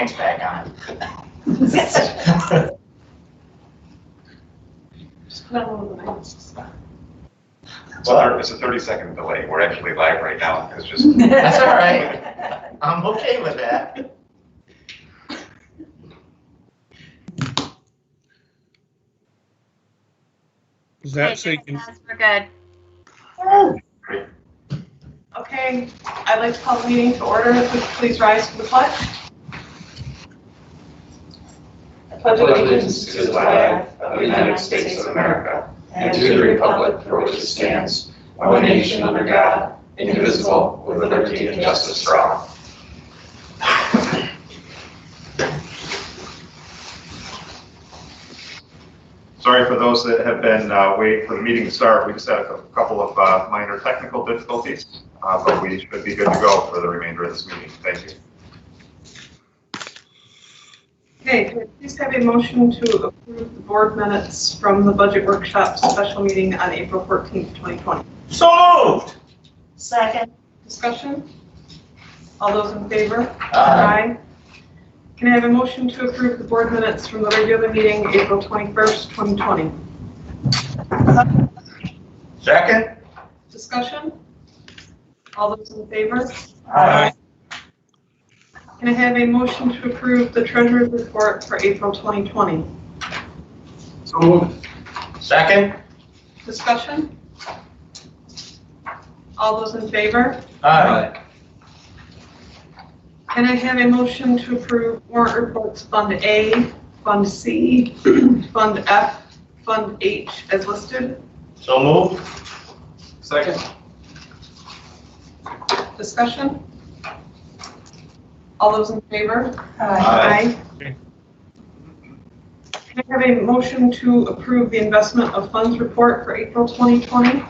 points back on. Just put on one of the masks. Well, it's a 30-second delay. We're actually live right now. It's just. That's all right. I'm okay with that. Is that so you can, We're good. Great. Okay, I'd like to call the meeting to order. If we could please rise for the pledge. I pledge allegiance to the flag of the United States of America and to the republic for which it stands, one nation under God, indivisible, with liberty and justice for all. Sorry for those that have been waiting for the meeting to start. We just had a couple of minor technical difficulties, but we should be good to go for the remainder of this meeting. Thank you. Okay, can I please have a motion to approve the board minutes from the budget workshop special meeting on April 14th, 2020? So moved. Second. Discussion? All those in favor? Aye. Can I have a motion to approve the board minutes from the regular meeting, April 21st, 2020? Second. Discussion? All those in favor? Aye. Can I have a motion to approve the treasurer's report for April 2020? So moved. Second. Discussion? All those in favor? Aye. Can I have a motion to approve warrant reports Fund A, Fund C, Fund F, Fund H as listed? So moved. Second. Discussion? All those in favor? Aye. Can I have a motion to approve the investment of funds report for April 2020?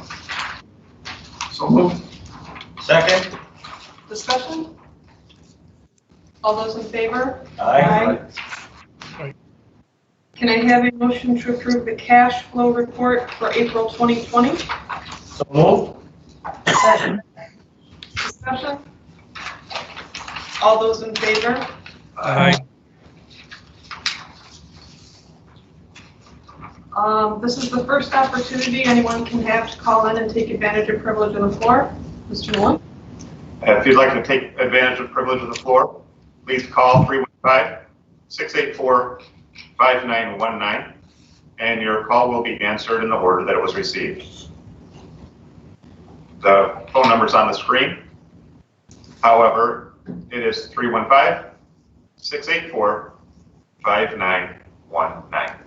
So moved. Second. Discussion? All those in favor? Aye. Can I have a motion to approve the cash flow report for April 2020? So moved. Second. Discussion? All those in favor? aye, This is the first opportunity anyone can have to call in and take advantage of privilege on the floor. Mr. Mullen? If you'd like to take advantage of privilege of the floor, please call 315-684-5919, and your call will be answered in the order that it was received. The phone number is on the screen. However, it is 315-684-5919.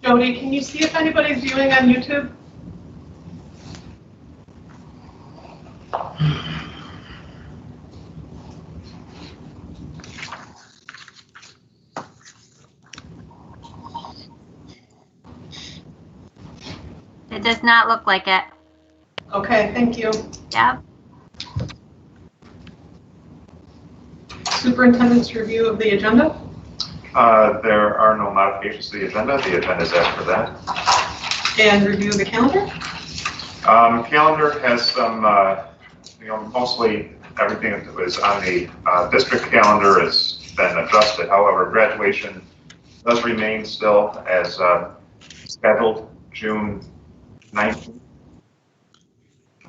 Jody, can you see if anybody's viewing on YouTube? It does not look like it. Okay, thank you. Yep. Superintendent's review of the agenda. There are no modifications to the agenda. The agenda is as for that. And review of the calendar. Calendar has some, mostly everything that was on the district calendar has been adjusted. However, graduation does remain still as scheduled June 19th.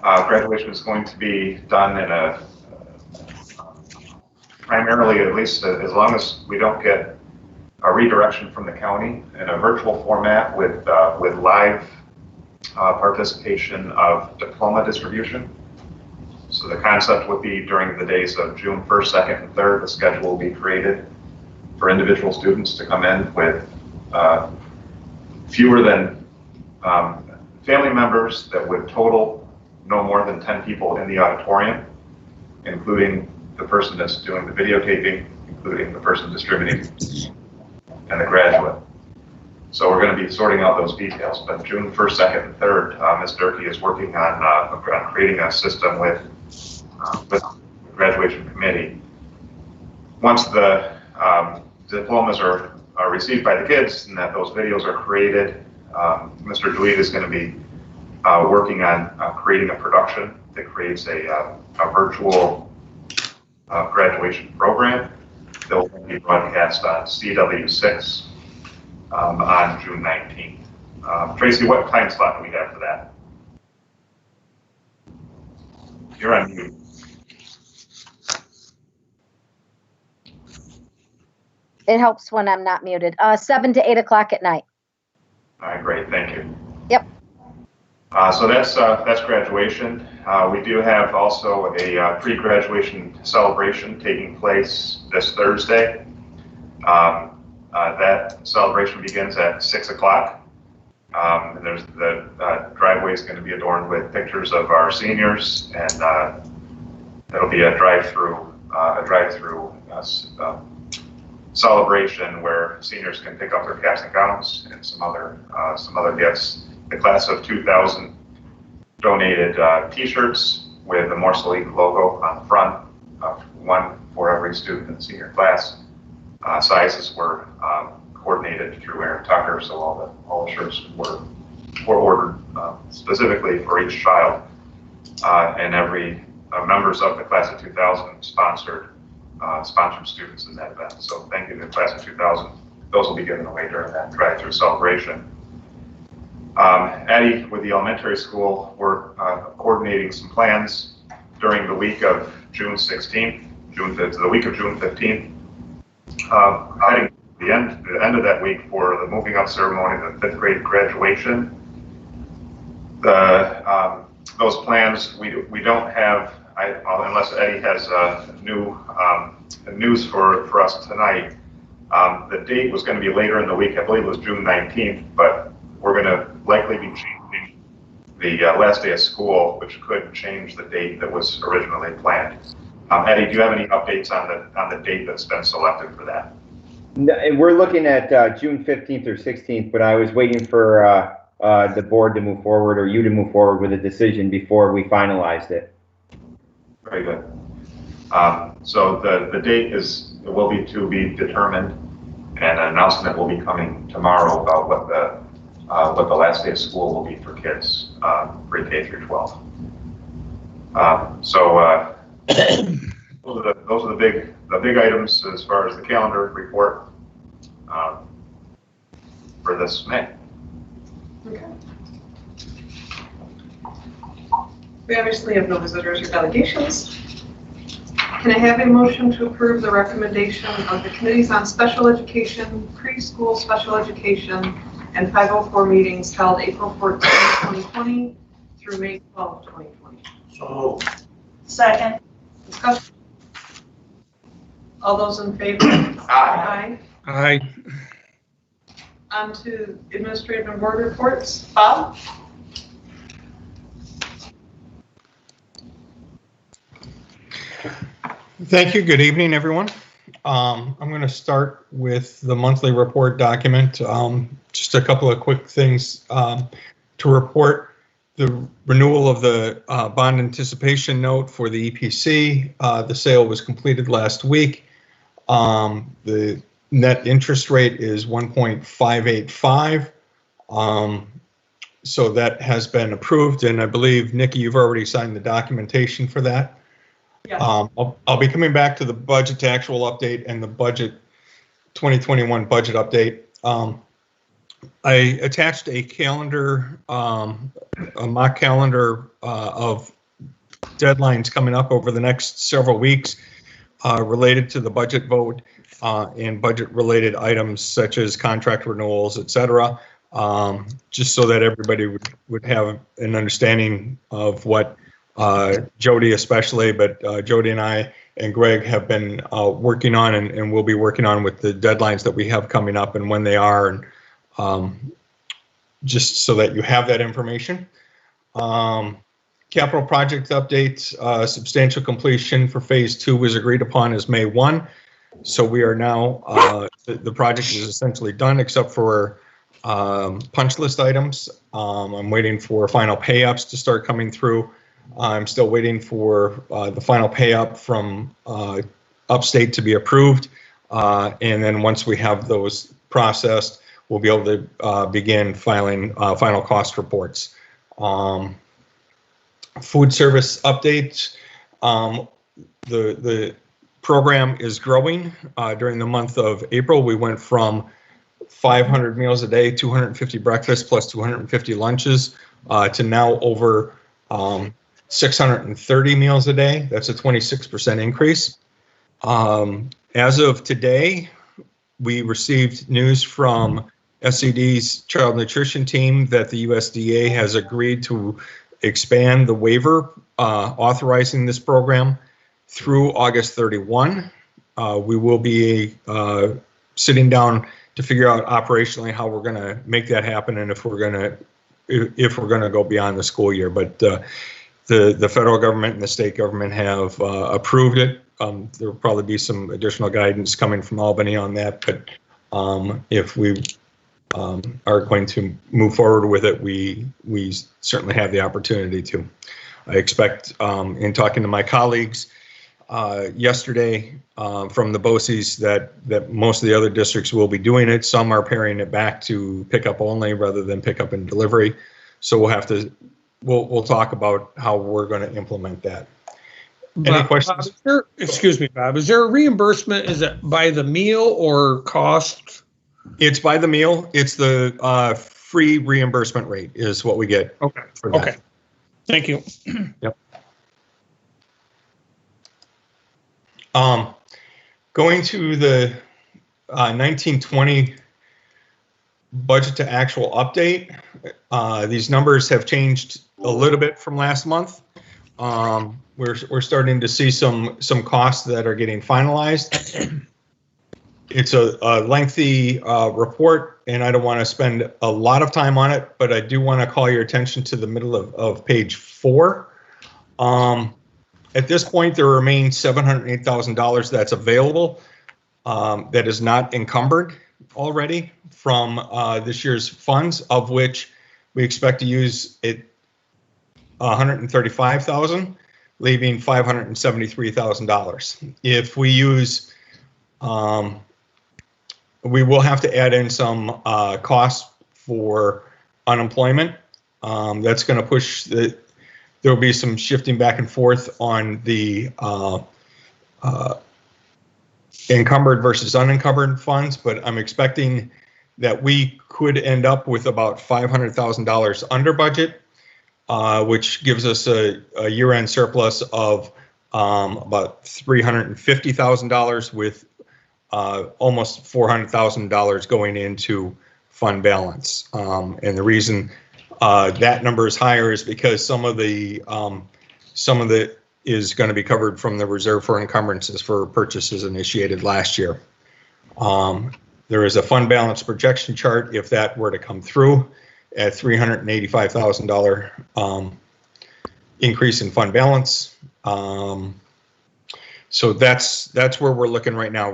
Graduation is going to be done in a primarily, at least as long as we don't get a redirection from the county, in a virtual format with live participation of diploma distribution. So the concept would be during the days of June 1st, 2nd, and 3rd, the schedule will be created for individual students to come in with fewer than family members that would total no more than 10 people in the auditorium, including the person that's doing the videotaping, including the person distributing, and the graduate. So we're going to be sorting out those details, but June 1st, 2nd, and 3rd, Ms. Durkee is working on creating a system with the graduation committee. Once the diplomas are received by the kids and that those videos are created, Mr. DeWeed is going to be working on creating a production that creates a virtual graduation program that will be broadcast on CW6 on June 19th. Tracy, what time slot do we have for that? You're on mute. It helps when I'm not muted. 7 to 8 o'clock at night. All right, great, thank you. Yep. So that's graduation. We do have also a pre-graduation celebration taking place this Thursday. That celebration begins at 6 o'clock. And there's the driveway is going to be adorned with pictures of our seniors, and it'll be a drive-through celebration where seniors can pick up their caps and gowns and some other gifts. The class of 2000 donated T-shirts with the Morrisville-Eaton logo on the front, one for every student in the senior class. Sizes were coordinated through Aaron Tucker, so all the shirts were ordered specifically for each child, and every members of the class of 2000 sponsored students in that event. So thank you to the class of 2000. Those will be given away during that drive-through celebration. Eddie, with the elementary school, we're coordinating some plans during the week of June 16th, the week of June 15th. Heading to the end of that week for the moving up ceremony, the 5th grade graduation. Those plans we don't have. Unless Eddie has news for us tonight. The date was going to be later in the week. I believe it was June 19th, but we're going to likely be changing the last day of school, which could change the date that was originally planned. Eddie, do you have any updates on the date that's been selected for that? No, and we're looking at June 15th or 16th, but I was waiting for the board to move forward, or you to move forward with a decision before we finalized it. Very good. So the date will be to be determined, and an announcement will be coming tomorrow about what the last day of school will be for kids, pre-K through 12. Those are the big items as far as the calendar report for this May. Okay. We obviously have no visitors or delegations. Can I have a motion to approve the recommendation of the committees on special education, preschool special education, and 504 meetings held April 14, 2020 through May 12, 2020? So moved. Second. Discussion. All those in favor? Aye. Aye. On to administrative and board reports. Bob? Thank you. Good evening, everyone. I'm going to start with the monthly report document. Just a couple of quick things to report. The renewal of the bond anticipation note for the EPC. The sale was completed last week. The net interest rate is 1.585. So that has been approved, and I believe, Nikki, you've already signed the documentation for that. Yes. I'll be coming back to the budget to actual update and the budget 2021 budget update. I attached a calendar, a mock calendar of deadlines coming up over the next several weeks related to the budget vote and budget related items such as contract renewals, et cetera, just so that everybody would have an understanding of what Jody especially, but Jody and I and Greg have been working on and will be working on with the deadlines that we have coming up and when they are, and just so that you have that information. Capital project updates, substantial completion for phase 2 was agreed upon as May 1. So we are now, the project is essentially done except for punch list items. I'm waiting for final pay-ups to start coming through. I'm still waiting for the final pay-up from Upstate to be approved. And then once we have those processed, we'll be able to begin filing final cost reports. Food service updates. The program is growing. During the month of April, we went from 500 meals a day, 250 breakfasts plus 250 lunches, to now over 630 meals a day. That's a 26% increase. As of today, we received news from SCD's child nutrition team that the USDA has agreed to expand the waiver authorizing this program through August 31. We will be sitting down to figure out operationally how we're going to make that happen and if we're going to go beyond the school year. But the federal government and the state government have approved it. There will probably be some additional guidance coming from Albany on that, but if we are going to move forward with it, we certainly have the opportunity to. I expect, in talking to my colleagues yesterday from the BOCES, that most of the other districts will be doing it. Some are paring it back to pick up only rather than pick up and delivery. So we'll talk about how we're going to implement that. Any questions? Excuse me, Bob. Is there a reimbursement? Is it by the meal or cost? It's by the meal. It's the free reimbursement rate is what we get. Okay. For that. Okay. Thank you. Yep. Going to the 1920 budget to actual update. These numbers have changed a little bit from last month. We're starting to see some costs that are getting finalized. It's a lengthy report, and I don't want to spend a lot of time on it, but I do want to call your attention to the middle of page 4. At this point, there remains $708,000 that's available that is not encumbered already from this year's funds, of which we expect to use it $135,000, leaving $573,000. If we use, we will have to add in some costs for unemployment. That's going to push the. There will be some shifting back and forth on the encumbered versus unencumbered funds, but I'm expecting that we could end up with about $500,000 under budget, which gives us a year-end surplus of about $350,000 with almost $400,000 going into fund balance. And the reason that number is higher is because some of the is going to be covered from the reserve for encumbrances for purchases initiated last year. There is a fund balance projection chart if that were to come through at $385,000 increase in fund balance. So that's where we're looking right now.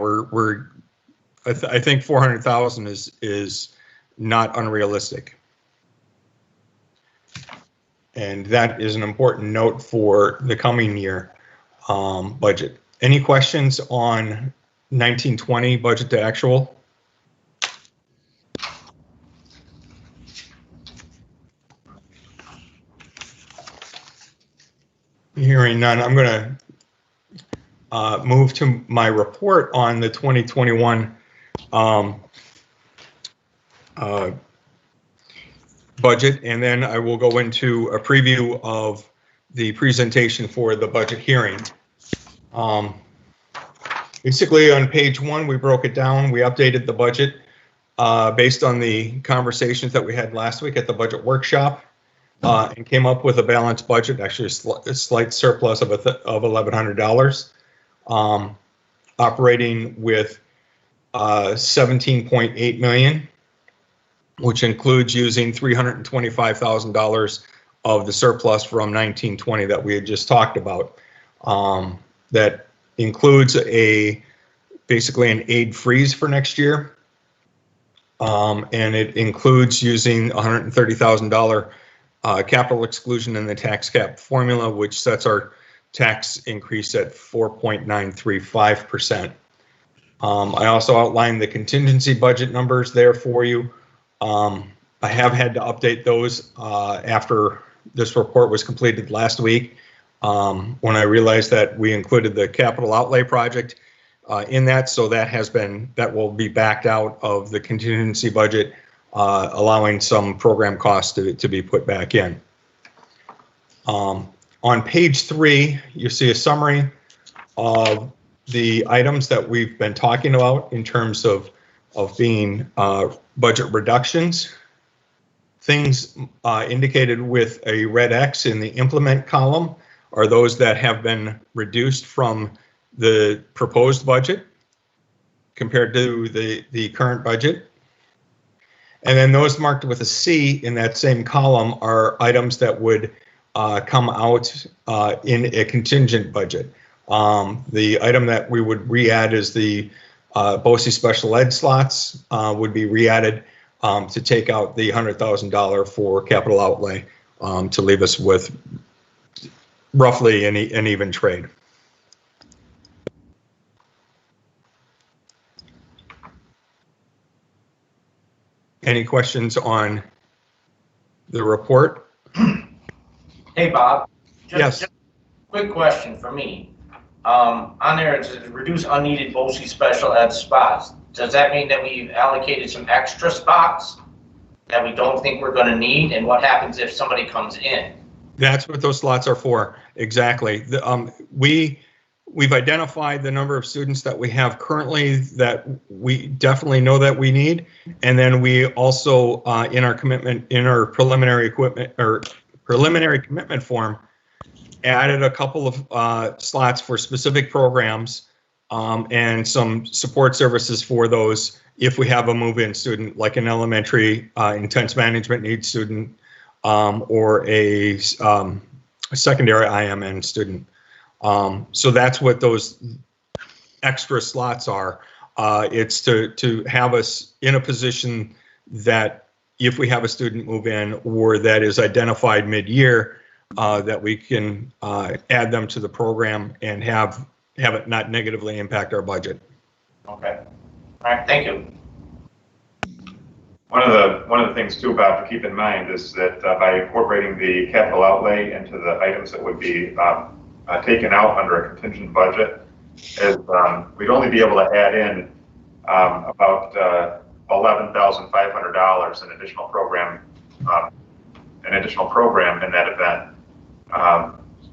I think 400,000 is not unrealistic. And that is an important note for the coming year budget. Any questions on 1920 budget to actual? Hearing none, I'm going to move to my report on the 2021 budget, and then I will go into a preview of the presentation for the budget hearing. Basically, on page 1, we broke it down. We updated the budget based on the conversations that we had last week at the budget workshop, and came up with a balanced budget, actually a slight surplus of $1,100, operating with $17.8 million. Which includes using $325,000 of the surplus from 1920 that we had just talked about. That includes basically an aid freeze for next year. And it includes using $130,000 capital exclusion in the tax cap formula, which sets our tax increase at 4.935%. I also outlined the contingency budget numbers there for you. I have had to update those after this report was completed last week, when I realized that we included the capital outlay project in that, so that will be backed out of the contingency budget, allowing some program costs to be put back in. On page 3, you see a summary of the items that we've been talking about in terms of being budget reductions. Things indicated with a red X in the implement column are those that have been reduced from the proposed budget compared to the current budget. And then those marked with a C in that same column are items that would come out in a contingent budget. The item that we would re-add is the BOCES special ed slots would be re-added to take out the $100,000 for capital outlay to leave us with roughly an even trade. Any questions on the report? Hey, Bob. Yes. Just a quick question for me. On there, it says reduce unneeded BOCES special ed spots. Does that mean that we've allocated some extra spots that we don't think we're going to need? And what happens if somebody comes in? That's what those slots are for. Exactly. We've identified the number of students that we have currently that we definitely know that we need. And then we also, in our preliminary commitment form, added a couple of slots for specific programs and some support services for those if we have a move-in student, like an elementary intense management needs student or a secondary IMN student. So that's what those extra slots are. It's to have us in a position that if we have a student move in or that is identified mid-year, that we can add them to the program and have it not negatively impact our budget. Okay. All right. Thank you. One of the things too, Bob, to keep in mind is that by incorporating the capital outlay into the items that would be taken out under a contingent budget, is we'd only be able to add in about $11,500 in additional program in that event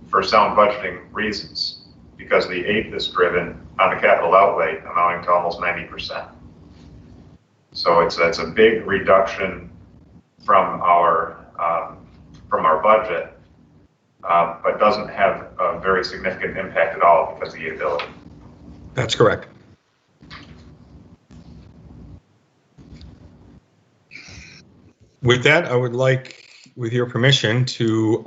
for sound budgeting reasons, because the eighth is driven on the capital outlay amounting to almost 90%. So it's a big reduction from our budget, but doesn't have a very significant impact at all because of the ability. That's correct. With that, I would like, with your permission, to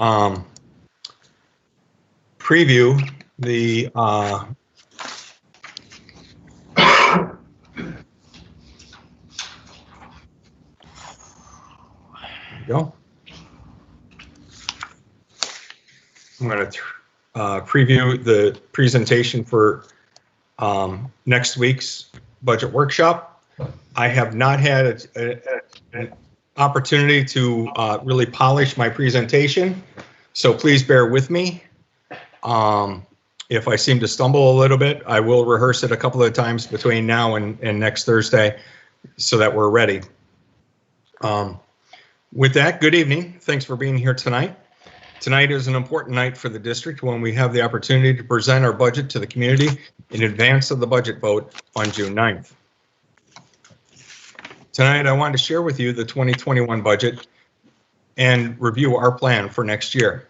preview the go. I'm going to preview the presentation for next week's budget workshop. I have not had an opportunity to really polish my presentation, so please bear with me. If I seem to stumble a little bit, I will rehearse it a couple of times between now and next Thursday so that we're ready. With that, good evening. Thanks for being here tonight. Tonight is an important night for the district when we have the opportunity to present our budget to the community in advance of the budget vote on June 9th. Tonight, I wanted to share with you the 2021 budget and review our plan for next year.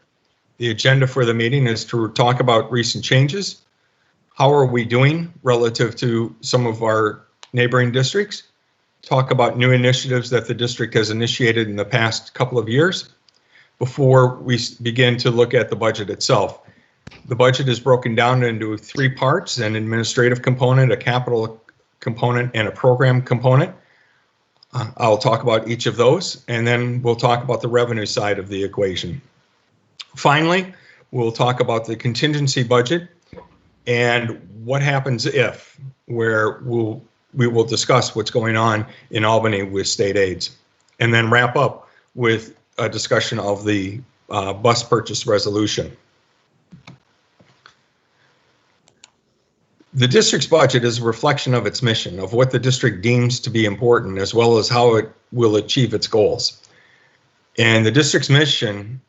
The agenda for the meeting is to talk about recent changes. How are we doing relative to some of our neighboring districts? Talk about new initiatives that the district has initiated in the past couple of years before we begin to look at the budget itself. The budget is broken down into 3 parts: an administrative component, a capital component, and a program component. I'll talk about each of those, and then we'll talk about the revenue side of the equation. Finally, we'll talk about the contingency budget and what happens if, where we will discuss what's going on in Albany with state aids, and then wrap up with a discussion of the bus purchase resolution. The district's budget is a reflection of its mission, of what the district deems to be important, as well as how it will achieve its goals. And the district's mission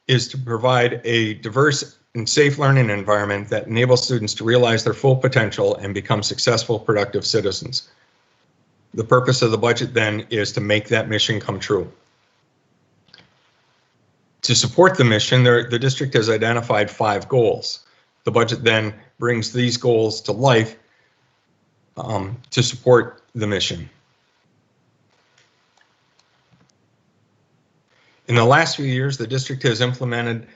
is to provide a diverse and safe learning environment that enables students to realize their full potential and become successful, productive citizens. The purpose of the budget then is to make that mission come true. To support the mission, the district has identified 5 goals. The budget then brings these goals to life to support the mission. In the last few years, the district has implemented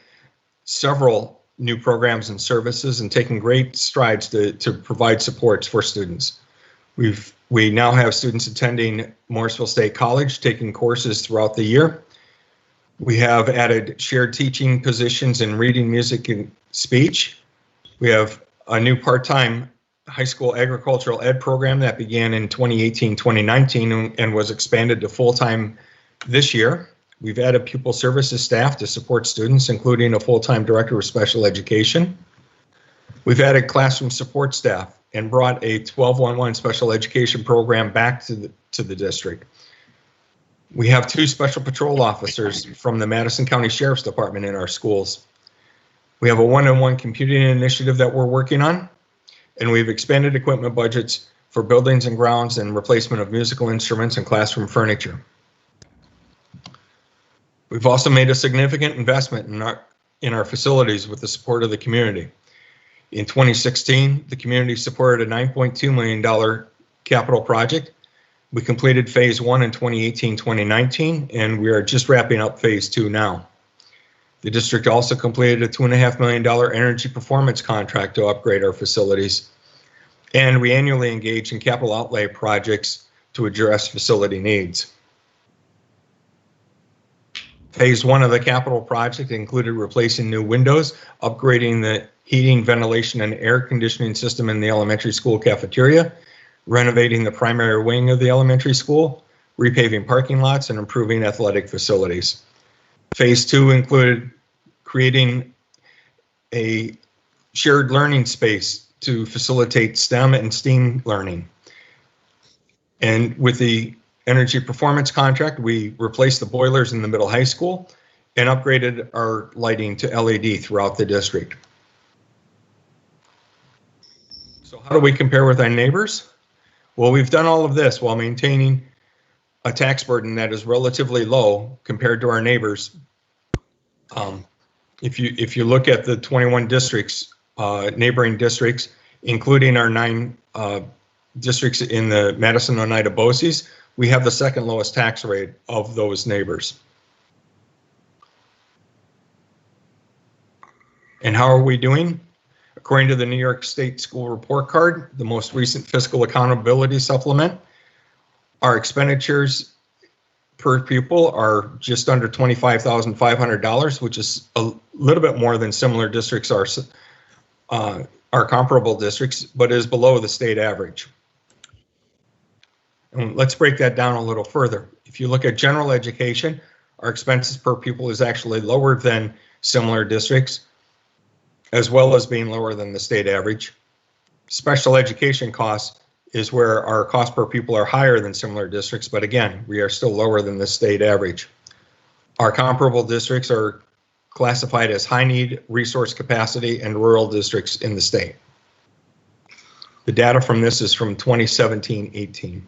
several new programs and services and taken great strides to provide supports for students. We now have students attending Morrisville State College, taking courses throughout the year. We have added shared teaching positions in reading, music, and speech. We have a new part-time high school agricultural ed program that began in 2018-2019 and was expanded to full-time this year. We've added pupil services staff to support students, including a full-time director of special education. We've added classroom support staff and brought a 1211 special education program back to the district. We have 2 special patrol officers from the Madison County Sheriff's Department in our schools. We have a 1-on-1 computing initiative that we're working on, and we've expanded equipment budgets for buildings and grounds and replacement of musical instruments and classroom furniture. We've also made a significant investment in our facilities with the support of the community. In 2016, the community supported a $9.2 million capital project. We completed phase 1 in 2018-2019, and we are just wrapping up phase 2 now. The district also completed a $2.5 million energy performance contract to upgrade our facilities, and we annually engage in capital outlay projects to address facility needs. Phase 1 of the capital project included replacing new windows, upgrading the heating, ventilation, and air conditioning system in the elementary school cafeteria, renovating the primary wing of the elementary school, repaving parking lots, and improving athletic facilities. Phase 2 included creating a shared learning space to facilitate STEM and STEAM learning. And with the energy performance contract, we replaced the boilers in the middle high school and upgraded our lighting to LED throughout the district. So how do we compare with our neighbors? Well, we've done all of this while maintaining a tax burden that is relatively low compared to our neighbors. If you look at the 21 districts, neighboring districts, including our 9 districts in the Madison, Oneida, BOCES, we have the 2nd lowest tax rate of those neighbors. And how are we doing? According to the New York State School Report Card, the most recent fiscal accountability supplement, our expenditures per pupil are just under $25,500, which is a little bit more than similar districts are comparable districts, but is below the state average. And let's break that down a little further. If you look at general education, our expenses per pupil is actually lower than similar districts, as well as being lower than the state average. Special education costs is where our cost per pupil are higher than similar districts, but again, we are still lower than the state average. Our comparable districts are classified as high need, resource capacity, and rural districts in the state. The data from this is from 2017-18.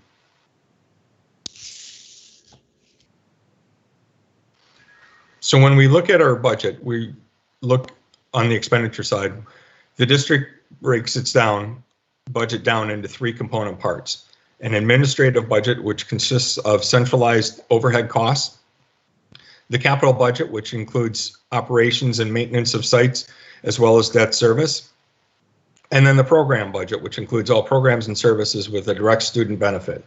So when we look at our budget, we look on the expenditure side. The district breaks its budget down into 3 component parts. An administrative budget, which consists of centralized overhead costs, the capital budget, which includes operations and maintenance of sites, as well as debt service, and then the program budget, which includes all programs and services with a direct student benefit.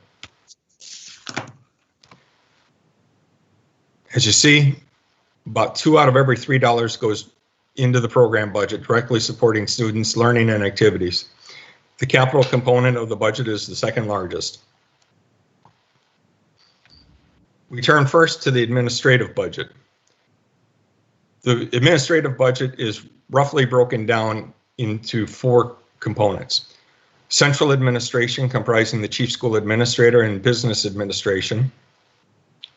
As you see, about 2 out of every $3 goes into the program budget, directly supporting students' learning and activities. The capital component of the budget is the second largest. We turn first to the administrative budget. The administrative budget is roughly broken down into 4 components. Central administration, comprising the chief school administrator and business administration,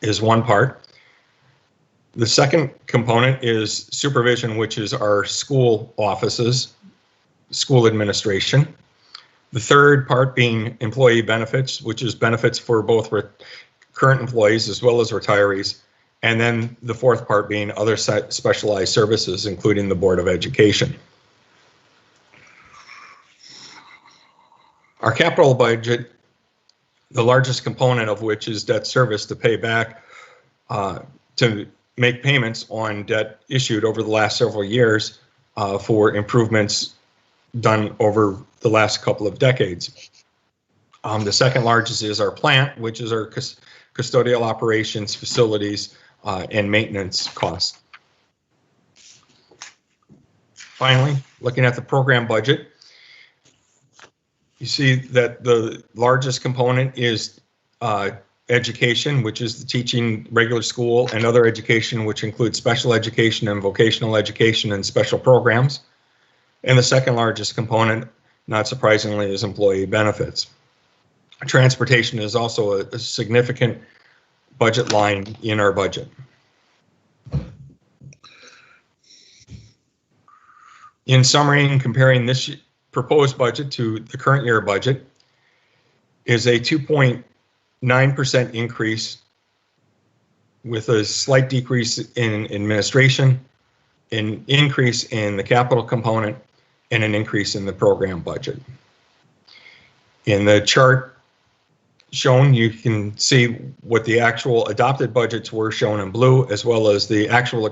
is one part. The second component is supervision, which is our school offices, school administration. The third part being employee benefits, which is benefits for both current employees as well as retirees. And then the fourth part being other specialized services, including the Board of Education. Our capital budget, the largest component of which is debt service to pay back, to make payments on debt issued over the last several years for improvements done over the last couple of decades. The second largest is our plant, which is our custodial operations, facilities, and maintenance costs. Finally, looking at the program budget, you see that the largest component is education, which is the teaching, regular school, and other education, which includes special education and vocational education and special programs. And the second largest component, not surprisingly, is employee benefits. Transportation is also a significant budget line in our budget. In summary, and comparing this proposed budget to the current year budget, is a 2.9% increase with a slight decrease in administration, an increase in the capital component, and an increase in the program budget. In the chart shown, you can see what the actual adopted budgets were shown in blue, as well as the actual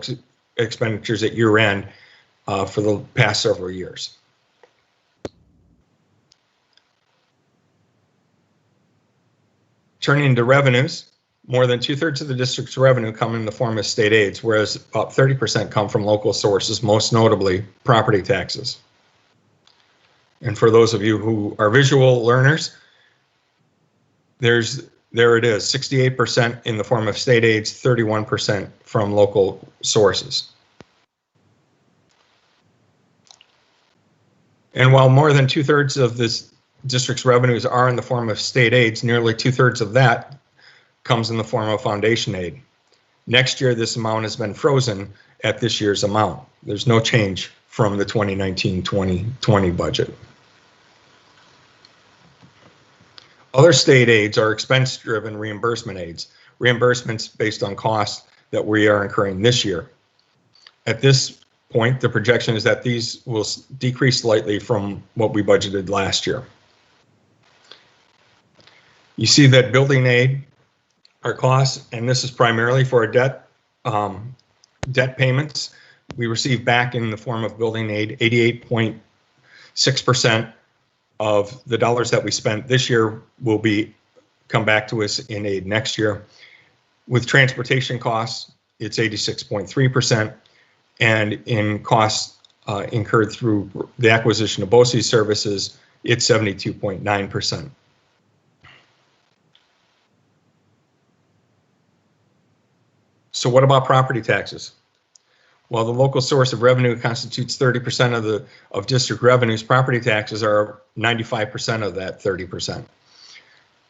expenditures at year end for the past several years. Turning to revenues, more than 2/3 of the district's revenue come in the form of state aids, whereas about 30% come from local sources, most notably property taxes. And for those of you who are visual learners, there it is, 68% in the form of state aids, 31% from local sources. And while more than 2/3 of this district's revenues are in the form of state aids, nearly 2/3 of that comes in the form of foundation aid. Next year, this amount has been frozen at this year's amount. There's no change from the 2019-2020 budget. Other state aids are expense-driven reimbursement aids, reimbursements based on costs that we are incurring this year. At this point, the projection is that these will decrease slightly from what we budgeted last year. You see that building aid, our costs, and this is primarily for our debt payments. We receive back in the form of building aid 88.6% of the dollars that we spent this year will come back to us in aid next year. With transportation costs, it's 86.3%, and in costs incurred through the acquisition of BOCES services, it's 72.9%. So what about property taxes? While the local source of revenue constitutes 30% of district revenues, property taxes are 95% of that 30%.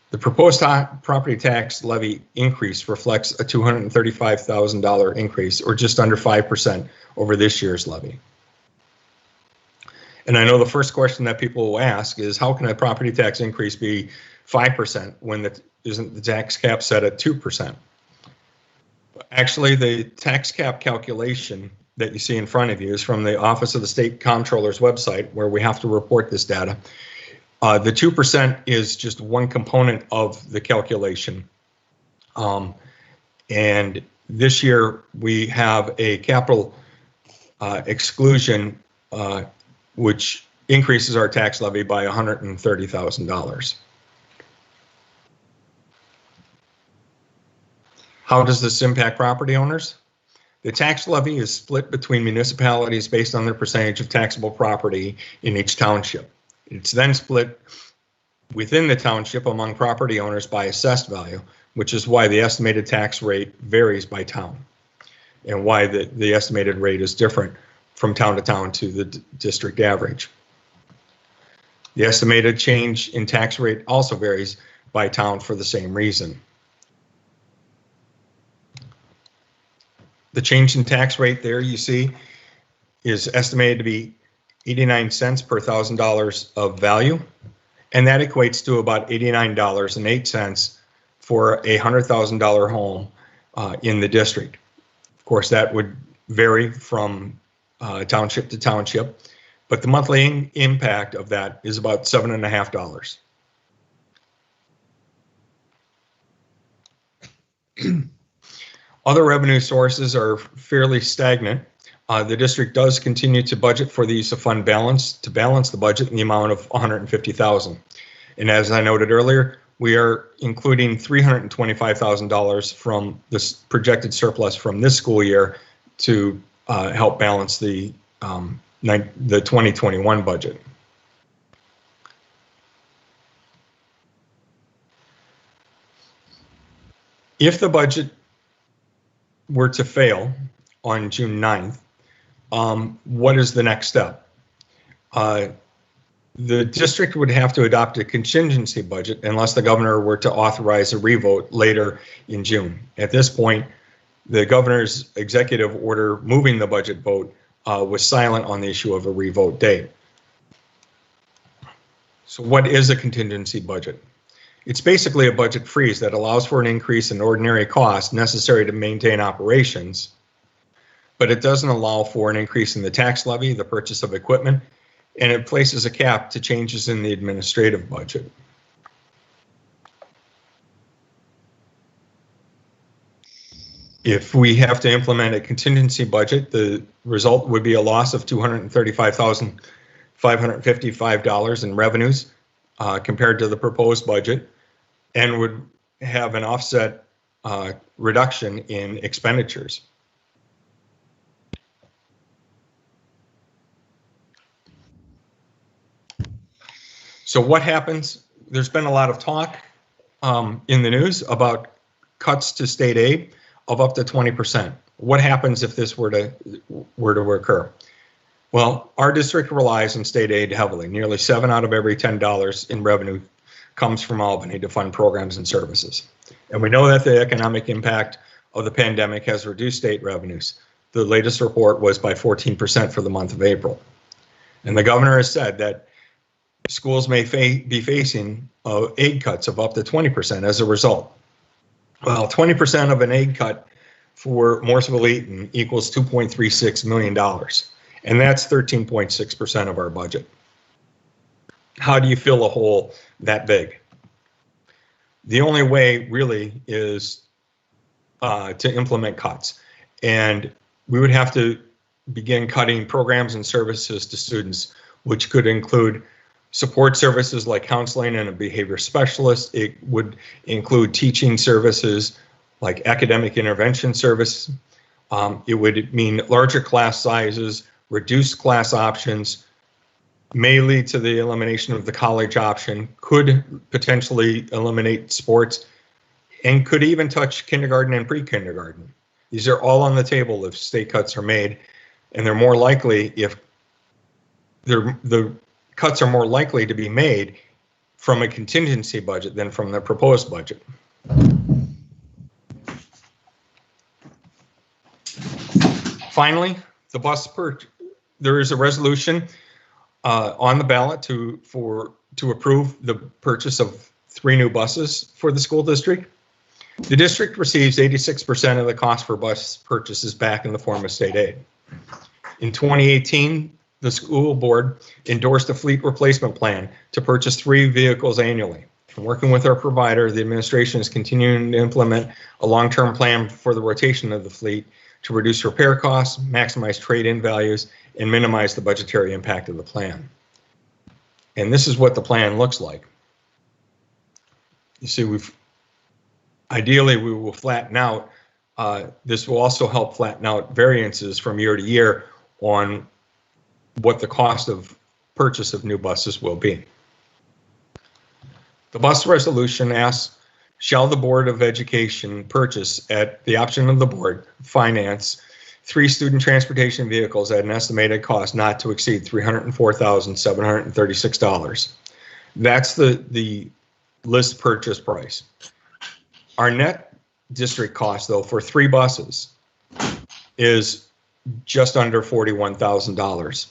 The proposed property tax levy increase reflects a $235,000 increase, or just under 5% over this year's levy. And I know the first question that people will ask is, how can a property tax increase be 5% when isn't the tax cap set at 2%? Actually, the tax cap calculation that you see in front of you is from the Office of the State Comptroller's website, where we have to report this data. The 2% is just one component of the calculation. And this year we have a capital exclusion which increases our tax levy by $130,000. How does this impact property owners? The tax levy is split between municipalities based on their percentage of taxable property in each township. It's then split within the township among property owners by assessed value, which is why the estimated tax rate varies by town and why the estimated rate is different from town to town to the district average. The estimated change in tax rate also varies by town for the same reason. The change in tax rate there you see is estimated to be 89 cents per $1,000 of value, and that equates to about $89.08 for a $100,000 home in the district. Of course, that would vary from township to township, but the monthly impact of that is about $7.50. Other revenue sources are fairly stagnant. The district does continue to budget for the use of fund balance to balance the budget in the amount of $150,000. And as I noted earlier, we are including $325,000 from this projected surplus from this school year to help balance the 2021 budget. If the budget were to fail on June 9th, what is the next step? The district would have to adopt a contingency budget unless the governor were to authorize a revote later in June. At this point, the governor's executive order moving the budget vote was silent on the issue of a revote date. So what is a contingency budget? It's basically a budget freeze that allows for an increase in ordinary costs necessary to maintain operations, but it doesn't allow for an increase in the tax levy, the purchase of equipment, and it places a cap to changes in the administrative budget. If we have to implement a contingency budget, the result would be a loss of $235,555 in revenues compared to the proposed budget, and would have an offset reduction in expenditures. So what happens? There's been a lot of talk in the news about cuts to state aid of up to 20%. What happens if this were to occur? Well, our district relies on state aid heavily. Nearly 7 out of every $10 in revenue comes from Albany to fund programs and services. And we know that the economic impact of the pandemic has reduced state revenues. The latest report was by 14% for the month of April. And the governor has said that schools may be facing aid cuts of up to 20% as a result. Well, 20% of an aid cut for Morrisville-Eaton equals $2.36 million, and that's 13.6% of our budget. How do you fill a hole that big? The only way really is to implement cuts, and we would have to begin cutting programs and services to students, which could include support services like counseling and a behavior specialist. It would include teaching services like academic intervention service. It would mean larger class sizes, reduced class options, may lead to the elimination of the college option, could potentially eliminate sports, and could even touch kindergarten and pre-kindergarten. These are all on the table if state cuts are made, and they're more likely if the cuts are more likely to be made from a contingency budget than from the proposed budget. Finally, the bus purchase. There is a resolution on the ballot to approve the purchase of 3 new buses for the school district. The district receives 86% of the cost for bus purchases back in the form of state aid. In 2018, the school board endorsed a fleet replacement plan to purchase 3 vehicles annually. And working with our provider, the administration is continuing to implement a long-term plan for the rotation of the fleet to reduce repair costs, maximize trade-in values, and minimize the budgetary impact of the plan. And this is what the plan looks like. You see, ideally we will flatten out this will also help flatten out variances from year to year on what the cost of purchase of new buses will be. The bus resolution asks, shall the Board of Education purchase at the option of the board, finance 3 student transportation vehicles at an estimated cost not to exceed $304,736. That's the list purchase price. Our net district cost, though, for 3 buses is just under $41,000.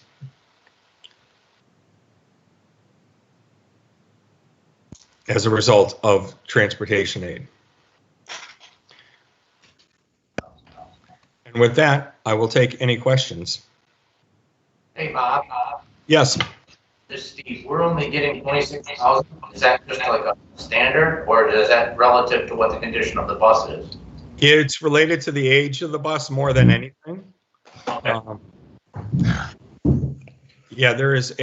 As a result of transportation aid. And with that, I will take any questions. Hey, Bob, Yes, this is Steve, we're only getting 26,000, is that just like a standard, or is that relative to what the condition of the bus is? it's related to the age of the bus more than anything. Okay. Yeah, there is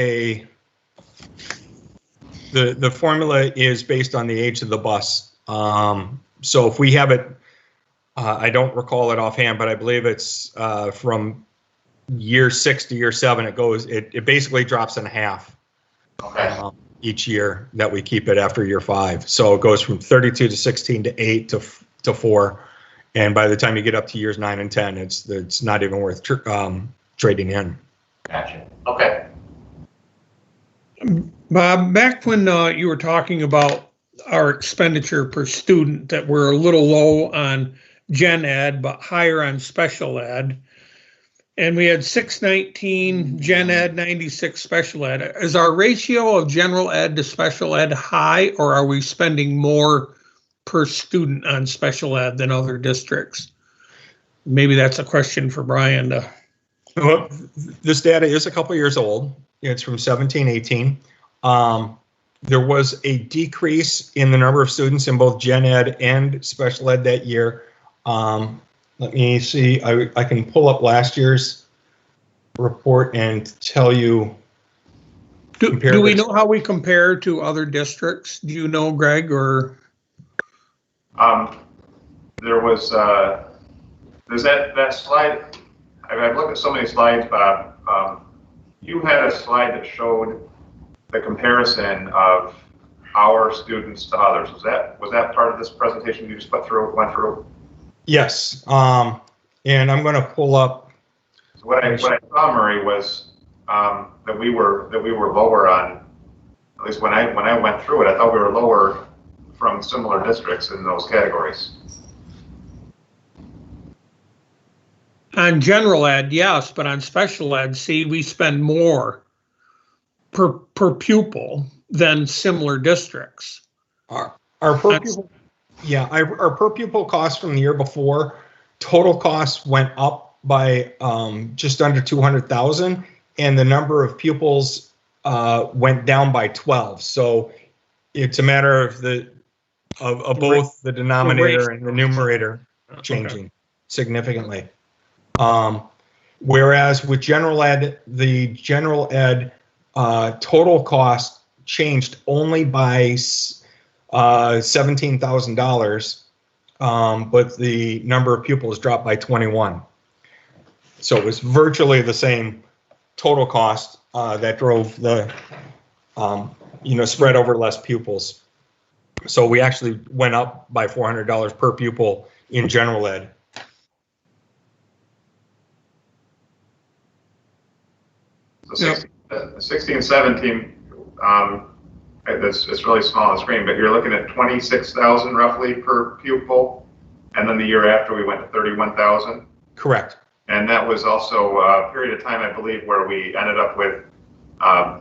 the formula is based on the age of the bus. So if we have it, I don't recall it offhand, but I believe it's from year 6 to year 7, it basically drops in half Okay. each year that we keep it after year 5. So it goes from 32 to 16 to 8 to 4. And by the time you get up to years 9 and 10, it's not even worth trading in. Gotcha. Okay. Bob, back when you were talking about our expenditure per student, that we're a little low on gen ed, but higher on special ed, and we had 619 gen ed, 96 special ed. Is our ratio of general ed to special ed high, or are we spending more per student on special ed than other districts? Maybe that's a question for Brian to. Well, this data is a couple years old. It's from 17-18. There was a decrease in the number of students in both gen ed and special ed that year. Let me see, I can pull up last year's report and tell you. Do we know how we compare to other districts? Do you know, Greg, or? There was, there's that slide. I've looked at so many slides, Bob. You had a slide that showed the comparison of our students to others. Was that part of this presentation you just went through? Yes, and I'm going to pull up. So what I saw, Murray, was that we were lower on, at least when I went through it, I thought we were lower from similar districts in those categories. On general ed, yes, but on special ed, see, we spend more per pupil than similar districts. Our per pupil, yeah, our per pupil cost from the year before, total costs went up by just under 200,000, and the number of pupils went down by 12. So it's a matter of both the denominator and the numerator changing significantly. Whereas with general ed, the general ed total cost changed only by $17,000, but the number of pupils dropped by 21. So it was virtually the same total cost that drove the, spread over less pupils. So we actually went up by $400 per pupil in general ed. So 16 and 17, it's really small on the screen, but you're looking at 26,000 roughly per pupil, and then the year after we went to 31,000. Correct. And that was also a period of time, I believe, where we ended up with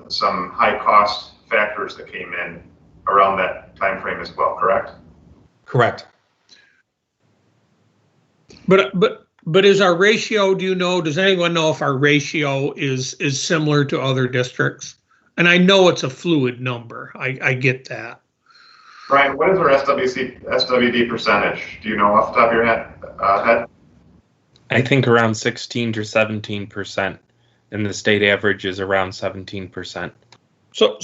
some high cost factors that came in around that time frame as well, correct? Correct. But is our ratio, does anyone know if our ratio is similar to other districts? And I know it's a fluid number. I get that. Brian, what is our SWD percentage? Do you know off the top of your head? I think around 16 to 17%, and the state average is around 17%. So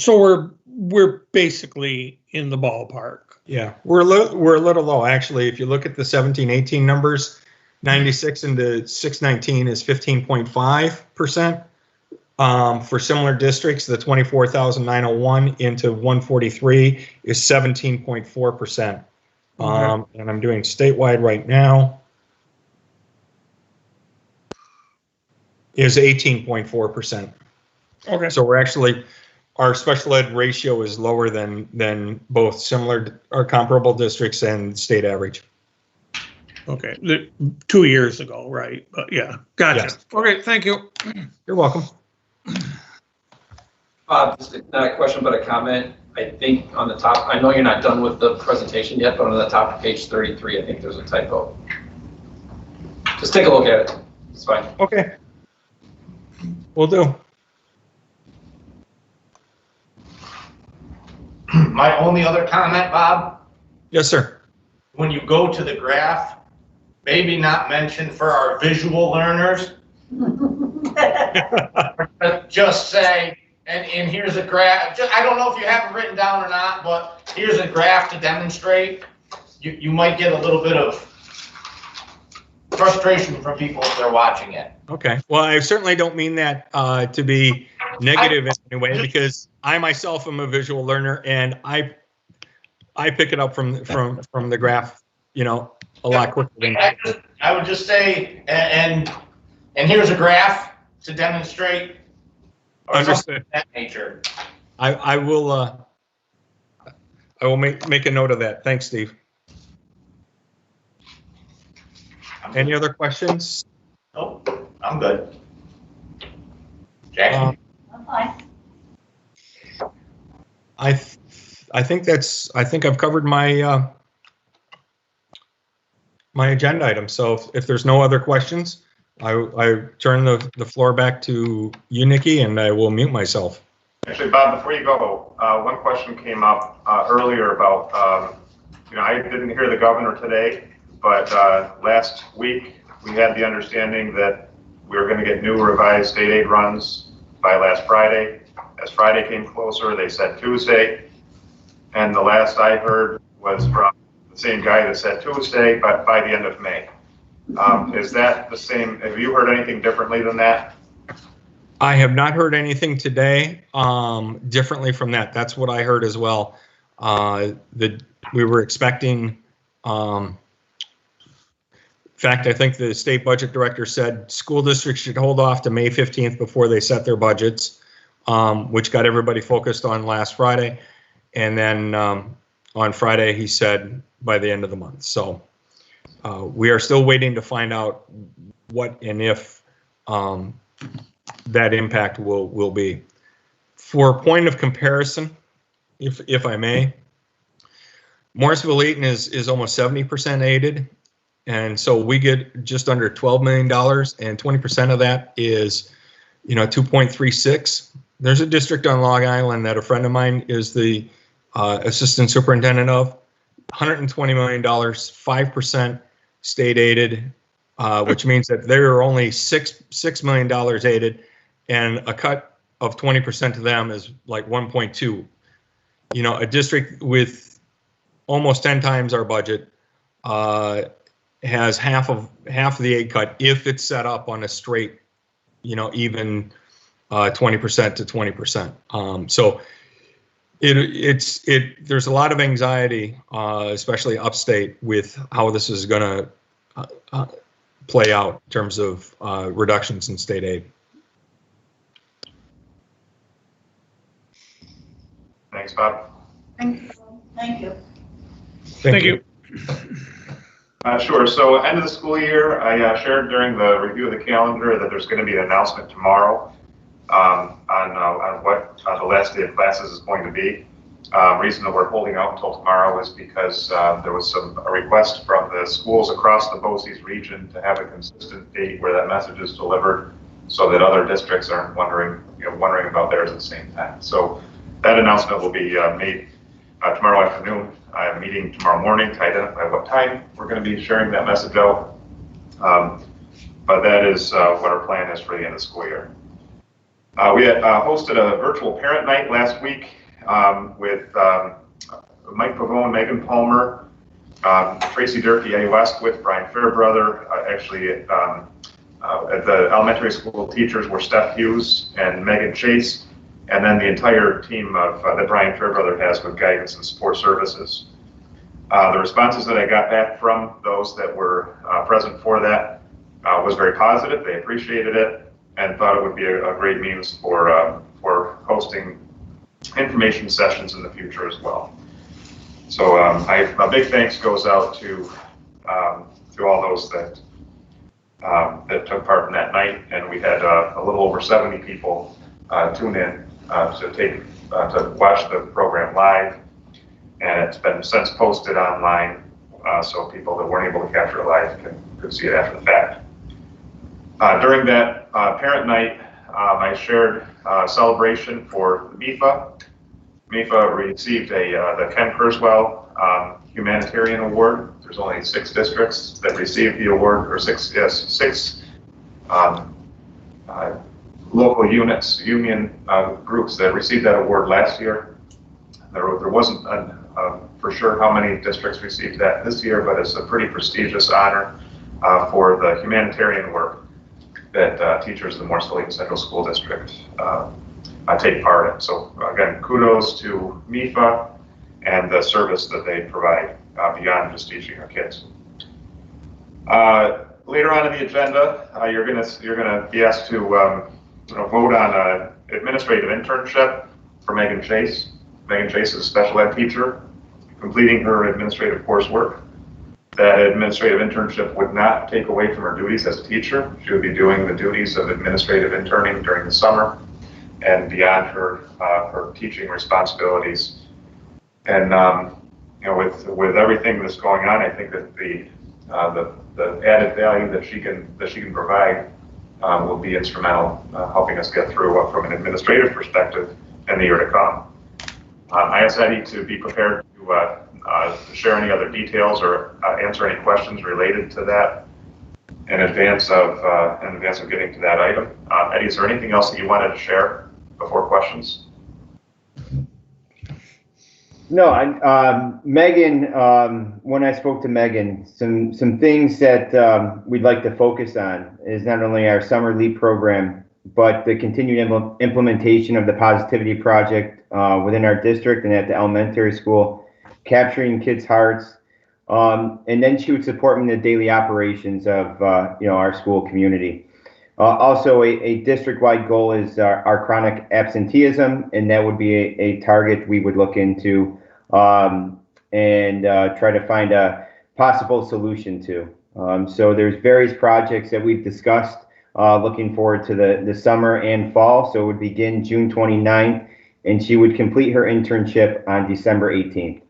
we're basically in the ballpark. Yeah, we're a little low actually. If you look at the 17-18 numbers, 96 into 619 is 15.5%. For similar districts, the 24,901 into 143 is 17.4%. And I'm doing statewide right now. Is 18.4%. Okay. So we're actually, our special ed ratio is lower than both similar or comparable districts and state average. Okay. 2 years ago, right? But yeah, gotcha. Yes. Okay, thank you. You're welcome. Just not a question, but a comment. I think on the top, I know you're not done with the presentation yet, but on the top of page 33, I think there's a typo. Just take a look at it. It's fine. Okay. Will do. My only other comment, Bob, Yes, sir. when you go to the graph, maybe not mention for our visual learners, but just say, and here's a graph. I don't know if you have it written down or not, but here's a graph to demonstrate. You might get a little bit of frustration from people if they're watching it. Okay. Well, I certainly don't mean that to be negative in any way, because I myself am a visual learner, and I pick it up from the graph, you know, a lot quicker than I would just say, and here's a graph to demonstrate. Or Understood. something of that nature. I will make a note of that. Thanks, Steve. Any other questions? Nope, I'm good. Jackie? I think I've covered my my agenda item. So if there's no other questions, I turn the floor back to you, Nikki, and I will mute myself. Actually, Bob, before you go, one question came up earlier about, I didn't hear the governor today, but last week we had the understanding that we were going to get new revised state aid runs by last Friday. As Friday came closer, they said Tuesday, and the last I heard was from the same guy that said Tuesday, but by the end of May. Is that the same? Have you heard anything differently than that? I have not heard anything today differently from that. That's what I heard as well. We were expecting, in fact, I think the state budget director said school districts should hold off to May 15th before they set their budgets, which got everybody focused on last Friday. And then on Friday, he said by the end of the month. So we are still waiting to find out what and if that impact will be. For a point of comparison, if I may, Morrisville-Eaton is almost 70% aided, and so we get just under $12 million, and 20% of that is, 2.36. There's a district on Long Island that a friend of mine is the assistant superintendent of, $120 million, 5% state aided, which means that there are only $6 million aided, and a cut of 20% to them is like 1.2. A district with almost 10 times our budget has half of the aid cut if it's set up on a straight, even 20% to 20%. So there's a lot of anxiety, especially upstate, with how this is going to play out in terms of reductions in state aid. Thanks, Bob. Thank you. Thank you. Thank you. Sure. So end of the school year, I shared during the review of the calendar that there's going to be an announcement tomorrow on what the last day of classes is going to be. Reason that we're holding out until tomorrow is because there was a request from the schools across the BOCES region to have a consistent date where that message is delivered, so that other districts aren't wondering about theirs at the same time. So that announcement will be made tomorrow afternoon. I have a meeting tomorrow morning to identify what time we're going to be sharing that message out. But that is what our plan is for the end of the school year. We had hosted a virtual parent night last week with Mike Pavone, Megan Palmer, Tracy Durkee, A. Westwood, Brian Fairbrother, actually at the elementary school teachers were Steph Hughes and Megan Chase, and then the entire team of that Brian Fairbrother has with guidance and support services. The responses that I got back from those that were present for that was very positive. They appreciated it and thought it would be a great means for hosting information sessions in the future as well. So a big thanks goes out to all those that took part in that night, and we had a little over 70 people tune in to watch the program live, and it's been since posted online, so people that weren't able to capture it live could see it after the fact. During that parent night, I shared a celebration for MIFA. MIFA received the Ken Kurzweil Humanitarian Award. There's only 6 districts that received the award, or six local units, union groups that received that award last year. There wasn't for sure how many districts received that this year, but it's a pretty prestigious honor for the humanitarian work that teachers of the Morrisville-Eaton Central School District take part in. So again, kudos to MIFA and the service that they provide beyond just teaching our kids. Later on in the agenda, you're gonna be asked to vote on an administrative internship for Megan Chase. Megan Chase is a special ed teacher completing her administrative coursework. That administrative internship would not take away from her duties as a teacher. She would be doing the duties of administrative interning during the summer and beyond her teaching responsibilities. And with everything that's going on, I think that the added value that she can provide will be instrumental helping us get through from an administrative perspective in the year to come. I asked Eddie to be prepared to share any other details or answer any questions related to that in advance of getting to that item. Eddie, is there anything else that you wanted to share before questions? No, Megan, when I spoke to Megan, some things that we'd like to focus on is not only our summer leap program, but the continued implementation of the Positivity Project within our district and at the elementary school, capturing kids' hearts, and then she would support me in the daily operations of our school community. Also, a district-wide goal is our chronic absenteeism, and that would be a target we would look into and try to find a possible solution to. So there's various projects that we've discussed, looking forward to the summer and fall. So it would begin June 29th, and she would complete her internship on December 18th.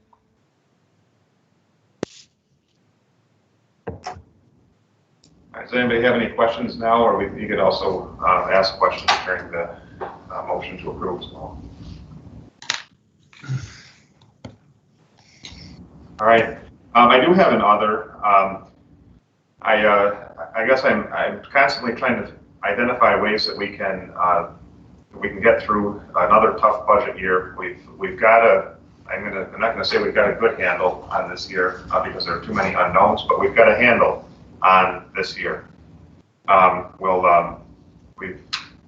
Does anybody have any questions now, or you could also ask questions during the motion to approve as well? All right. I do have another. I guess I'm constantly trying to identify ways that we can get through another tough budget year. We've got a. I'm not going to say we've got a good handle on this year because there are too many unknowns, but we've got a handle on this year.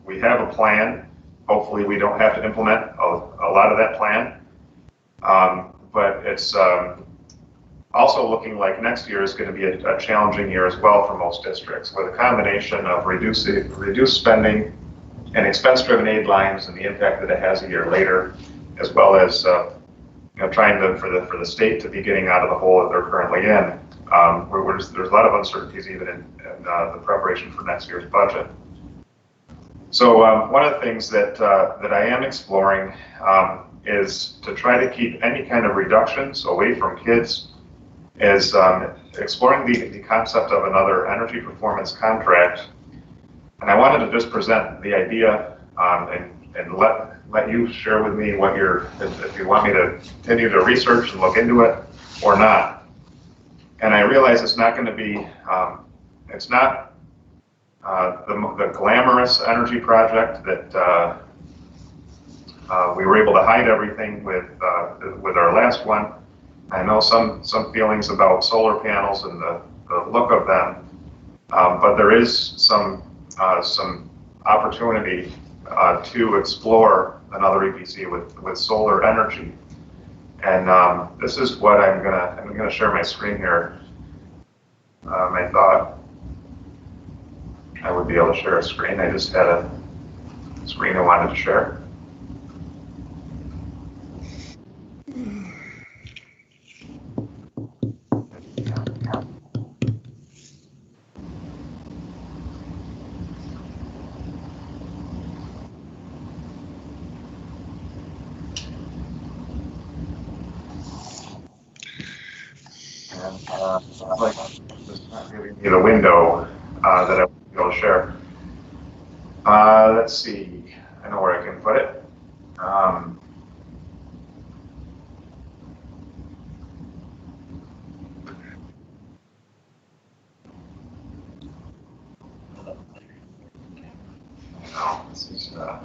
We have a plan. Hopefully we don't have to implement a lot of that plan. But it's also looking like next year is going to be a challenging year as well for most districts, with a combination of reduced spending and expense-driven aid lines and the impact that it has a year later, as well as trying for the state to be getting out of the hole that they're currently in. There's a lot of uncertainties even in the preparation for next year's budget. So one of the things that I am exploring is to try to keep any kind of reductions away from kids, is exploring the concept of another energy performance contract. And I wanted to just present the idea and let you share with me if you want me to continue to research and look into it or not. And I realize it's not going to be, it's not the glamorous energy project that we were able to hide everything with our last one. I know some feelings about solar panels and the look of them, but there is some opportunity to explore another EPC with solar energy. And this is what I'm gonna share my screen here. I thought I would be able to share a screen. I just had a screen I wanted to share. Like it's not giving me the window that I would be able to share. Let's see. I know where I can put it. No, this is. I've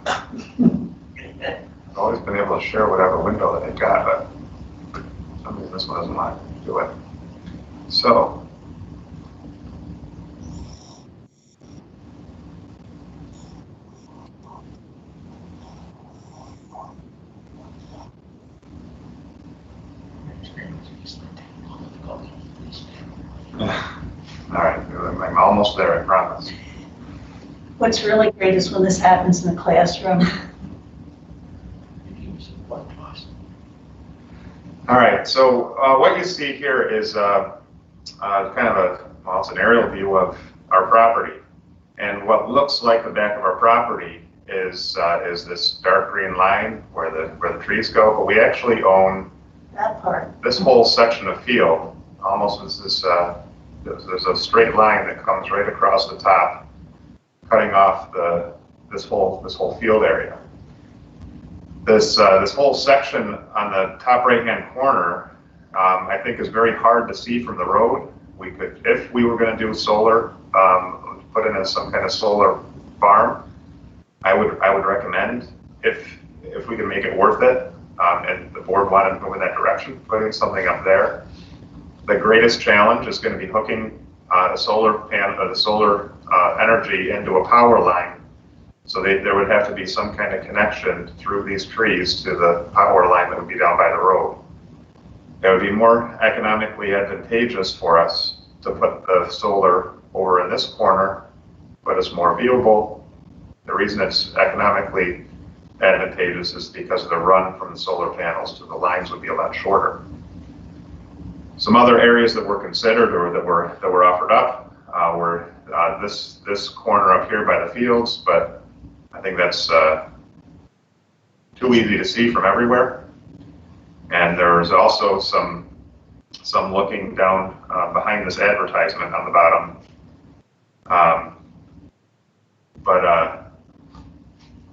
always been able to share whatever window that I got, but for some reason this one doesn't want to do it. So. All right, I'm almost there, I promise. What's really great is when this happens in the classroom. All right, so what you see here is kind of it's an aerial view of our property. And what looks like the back of our property is this dark green line where the trees go, but we actually own That part. this whole section of field. Almost as this, there's a straight line that comes right across the top, cutting off this whole field area. This whole section on the top right-hand corner, I think, is very hard to see from the road. We could, if we were going to do solar, put in as some kind of solar farm, I would recommend, if we can make it worth it, and the board wanted to go in that direction, putting something up there. The greatest challenge is going to be hooking the solar panel, the solar energy into a power line. So there would have to be some kind of connection through these trees to the power line that would be down by the road. It would be more economically advantageous for us to put the solar over in this corner, but it's more viewable. The reason it's economically advantageous is because of the run from the solar panels to the lines would be a lot shorter. Some other areas that were considered or that were offered up were this corner up here by the fields, but I think that's too easy to see from everywhere. And there's also some looking down behind this advertisement on the bottom. But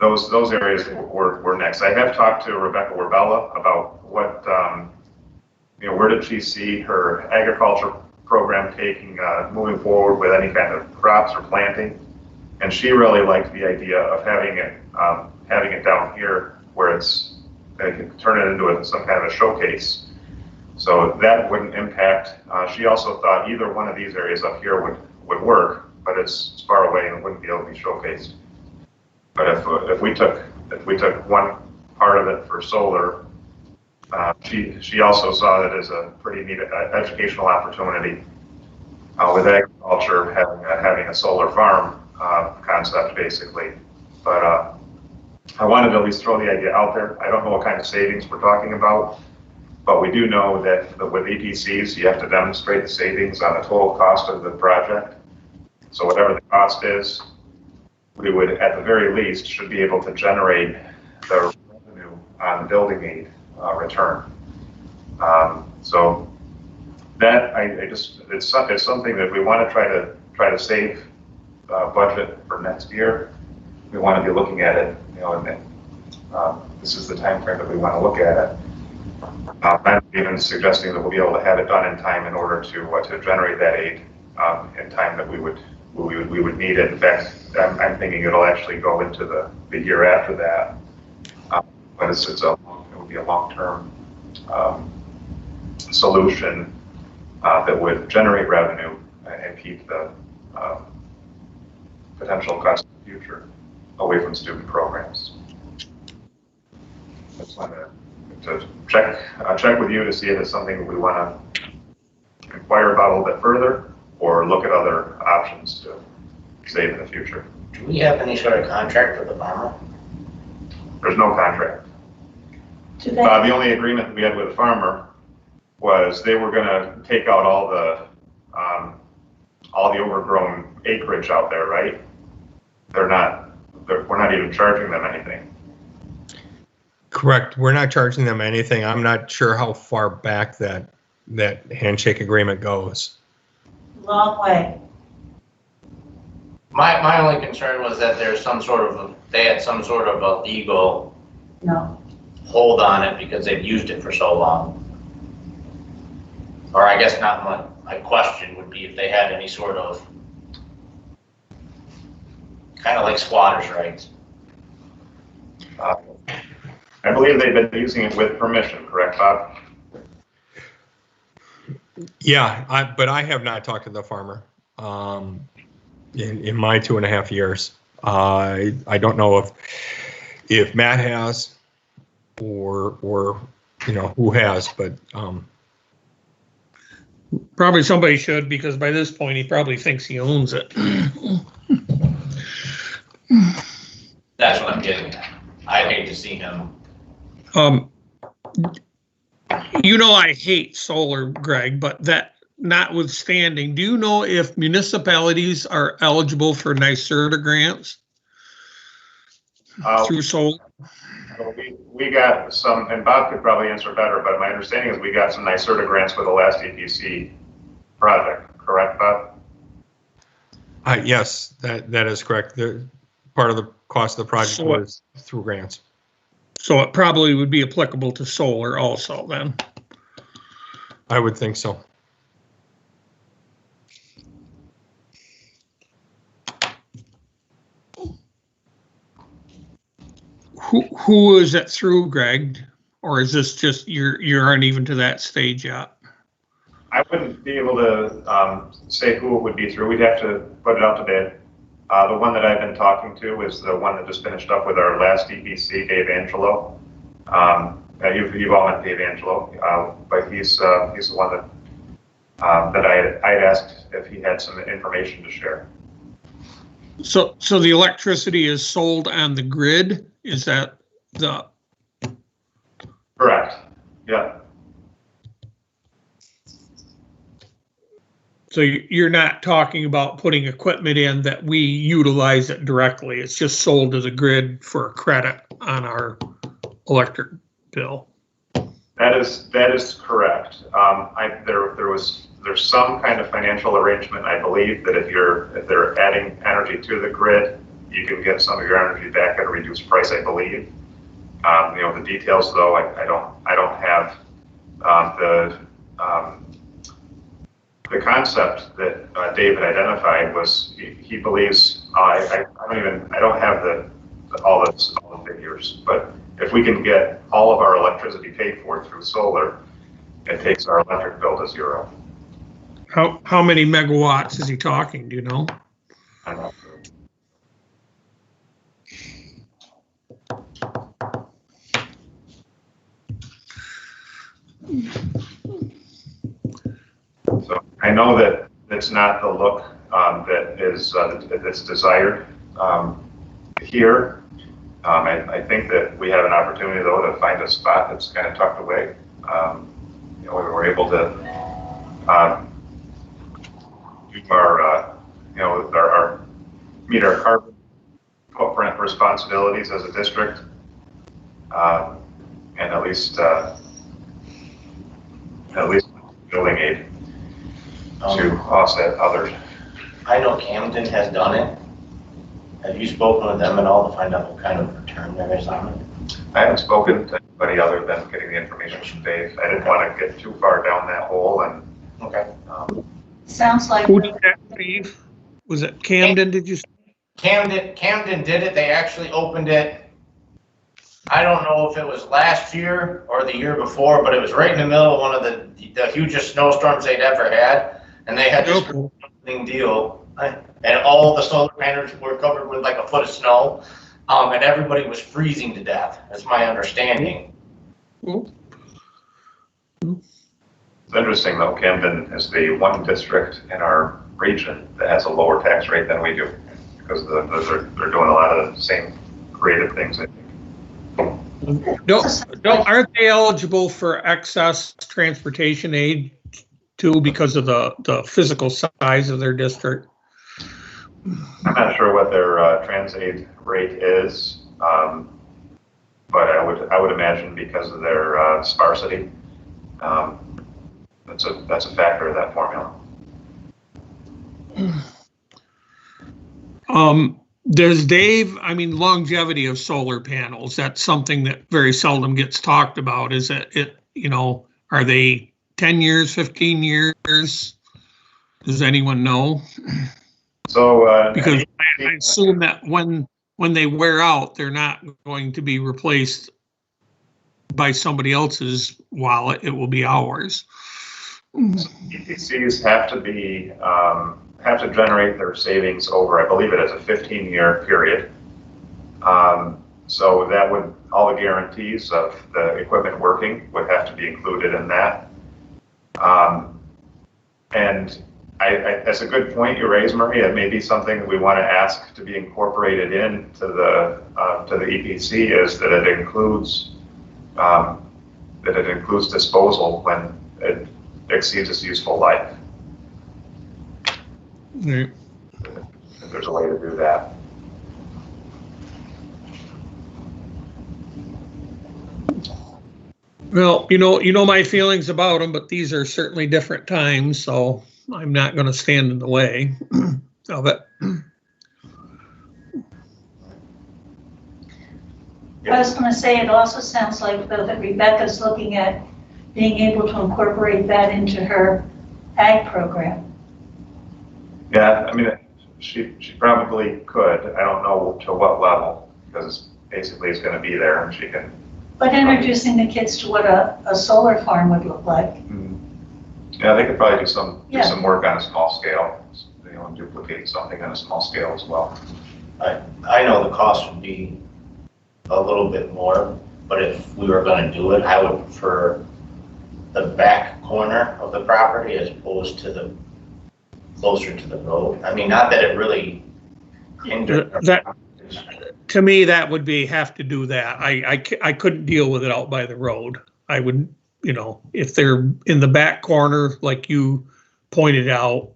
those areas were next. I have talked to Rebecca Warbella about what, where did she see her agriculture program taking, moving forward with any kind of crops or planting. And she really liked the idea of having it down here where they could turn it into some kind of a showcase. So that wouldn't impact. She also thought either one of these areas up here would work, but it's far away and it wouldn't be able to be showcased. But if we took one part of it for solar, she also saw that as a pretty neat educational opportunity with agriculture having a solar farm concept basically. But I wanted to at least throw the idea out there. I don't know what kind of savings we're talking about, but we do know that with EPCs, you have to demonstrate the savings on the total cost of the project. So whatever the cost is, we would, at the very least, should be able to generate the revenue on the building aid return. So that it's something that we want to try to save budget for next year. We want to be looking at it, and this is the time frame that we want to look at it. I'm even suggesting that we'll be able to have it done in time in order to generate that aid in time that we would need it. In fact, I'm thinking it'll actually go into the year after that. But it would be a long-term solution that would generate revenue and keep the potential costs in the future away from student programs. Just wanted to check with you to see if it's something we want to inquire about a little bit further or look at other options to save in the future. Do we have any sort of contract with the farmer? There's no contract. Do they, The only agreement we had with the farmer was they were going to take out all the overgrown acreage out there, right? We're not even charging them anything. Correct. We're not charging them anything. I'm not sure how far back that handshake agreement goes. long way. My only concern was that there's they had some sort of a legal No. hold on it because they've used it for so long. Or I guess not, my question would be if they had any sort of, kind of like squatters' rights. I believe they've been using it with permission, correct, Bob? Yeah, but I have not talked to the farmer in my 2.5 years. I don't know if Matt has or who has, but Probably somebody should, because by this point, he probably thinks he owns it. That's what I'm getting at. I'd hate to see him. I hate solar, Greg, but that notwithstanding, do you know if municipalities are eligible for NYSERDA grants through solar? We got some, and Bob could probably answer better, but my understanding is we got some NYSERDA grants for the last EPC project, correct, Bob? Yes, that is correct. Part of the cost of the project was through grants. So it probably would be applicable to solar also then. I would think so. Who is it through, Greg? Or is this just you aren't even to that stage yet? I wouldn't be able to say who it would be through. We'd have to put it out to bid. The one that I've been talking to is the one that just finished up with our last EPC, Dave Angelo. You've all met Dave Angelo, but he's the one that I'd asked if he had some information to share. So the electricity is sold on the grid? Is that the? Correct. Yeah. So you're not talking about putting equipment in that we utilize it directly. It's just sold to the grid for a credit on our electric bill. That is correct. There's some kind of financial arrangement, I believe, that if they're adding energy to the grid, you can get some of your energy back at a reduced price, I believe. The details, though, I don't have. The concept that David identified was he believes I don't have all the figures, but if we can get all of our electricity paid for through solar, it takes our electric bill to zero. How many megawatts is he talking? Do you know? I don't know. So I know that it's not the look that's desired here. I think that we have an opportunity, though, to find a spot that's kind of tucked away. We were able to do meet our carbon footprint responsibilities as a district, and at least building aid to offset others. I know Camden has done it. Have you spoken with them at all to find out what kind of return there is on it? I haven't spoken to anybody other than getting the information from Dave. I didn't want to get too far down that hole and. Okay. Sounds like. Who did that, Steve? Was it Camden, did you say? Camden did it. They actually opened it I don't know if it was last year or the year before, but it was right in the middle of one of the hugest snowstorms they'd ever had. And they had this thing deal, and all the solar panels were covered with like a foot of snow. And everybody was freezing to death. That's my understanding. It's interesting though, Camden is the one district in our region that has a lower tax rate than we do, because they're doing a lot of the same creative things, I think. Aren't they eligible for excess transportation aid too because of the physical size of their district? I'm not sure what their TransAid rate is, but I would imagine because of their sparsity, that's a factor of that formula. Does Dave, I mean, longevity of solar panels, that's something that very seldom gets talked about. Is it, are they 10 years, 15 years? Does anyone know? So, because I assume that when they wear out, they're not going to be replaced by somebody else's wallet. It will be ours. EPCs have to generate their savings over, I believe it is a 15-year period. So that would, all the guarantees of the equipment working would have to be included in that. And that's a good point you raised, Murray. It may be something that we want to ask to be incorporated into the EPC, is that it includes disposal when it exceeds its useful life. Right. If there's a way to do that. Well, you know my feelings about them, but these are certainly different times, so I'm not going to stand in the way of it. I was going to say, it also sounds like, though, that Rebecca's looking at being able to incorporate that into her ag program. Yeah, I mean, she probably could. I don't know to what level, because basically it's going to be there, and she can. But introducing the kids to what a solar farm would look like. Yeah, they could probably do some work on a small scale, and duplicate something on a small scale as well. I know the cost would be a little bit more, but if we were going to do it, I would prefer the back corner of the property as opposed to the closer to the road. I mean, not that it really hinders. To me, that would have to do that. I couldn't deal with it out by the road. I would, if they're in the back corner, like you pointed out,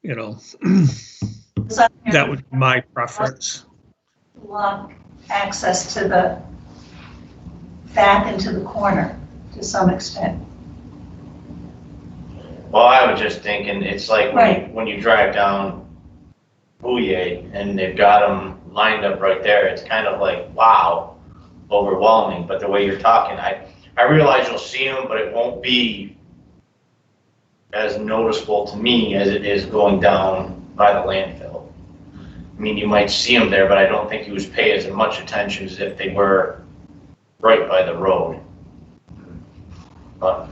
that would be my preference. Want access to the back into the corner to some extent. Well, I was just thinking, it's like Right. when you drive down Bouye and they've got them lined up right there, it's kind of like, wow, overwhelming. But the way you're talking, I realize you'll see them, but it won't be as noticeable to me as it is going down by the landfill. I mean, you might see them there, but I don't think you would pay as much attention as if they were right by the road. But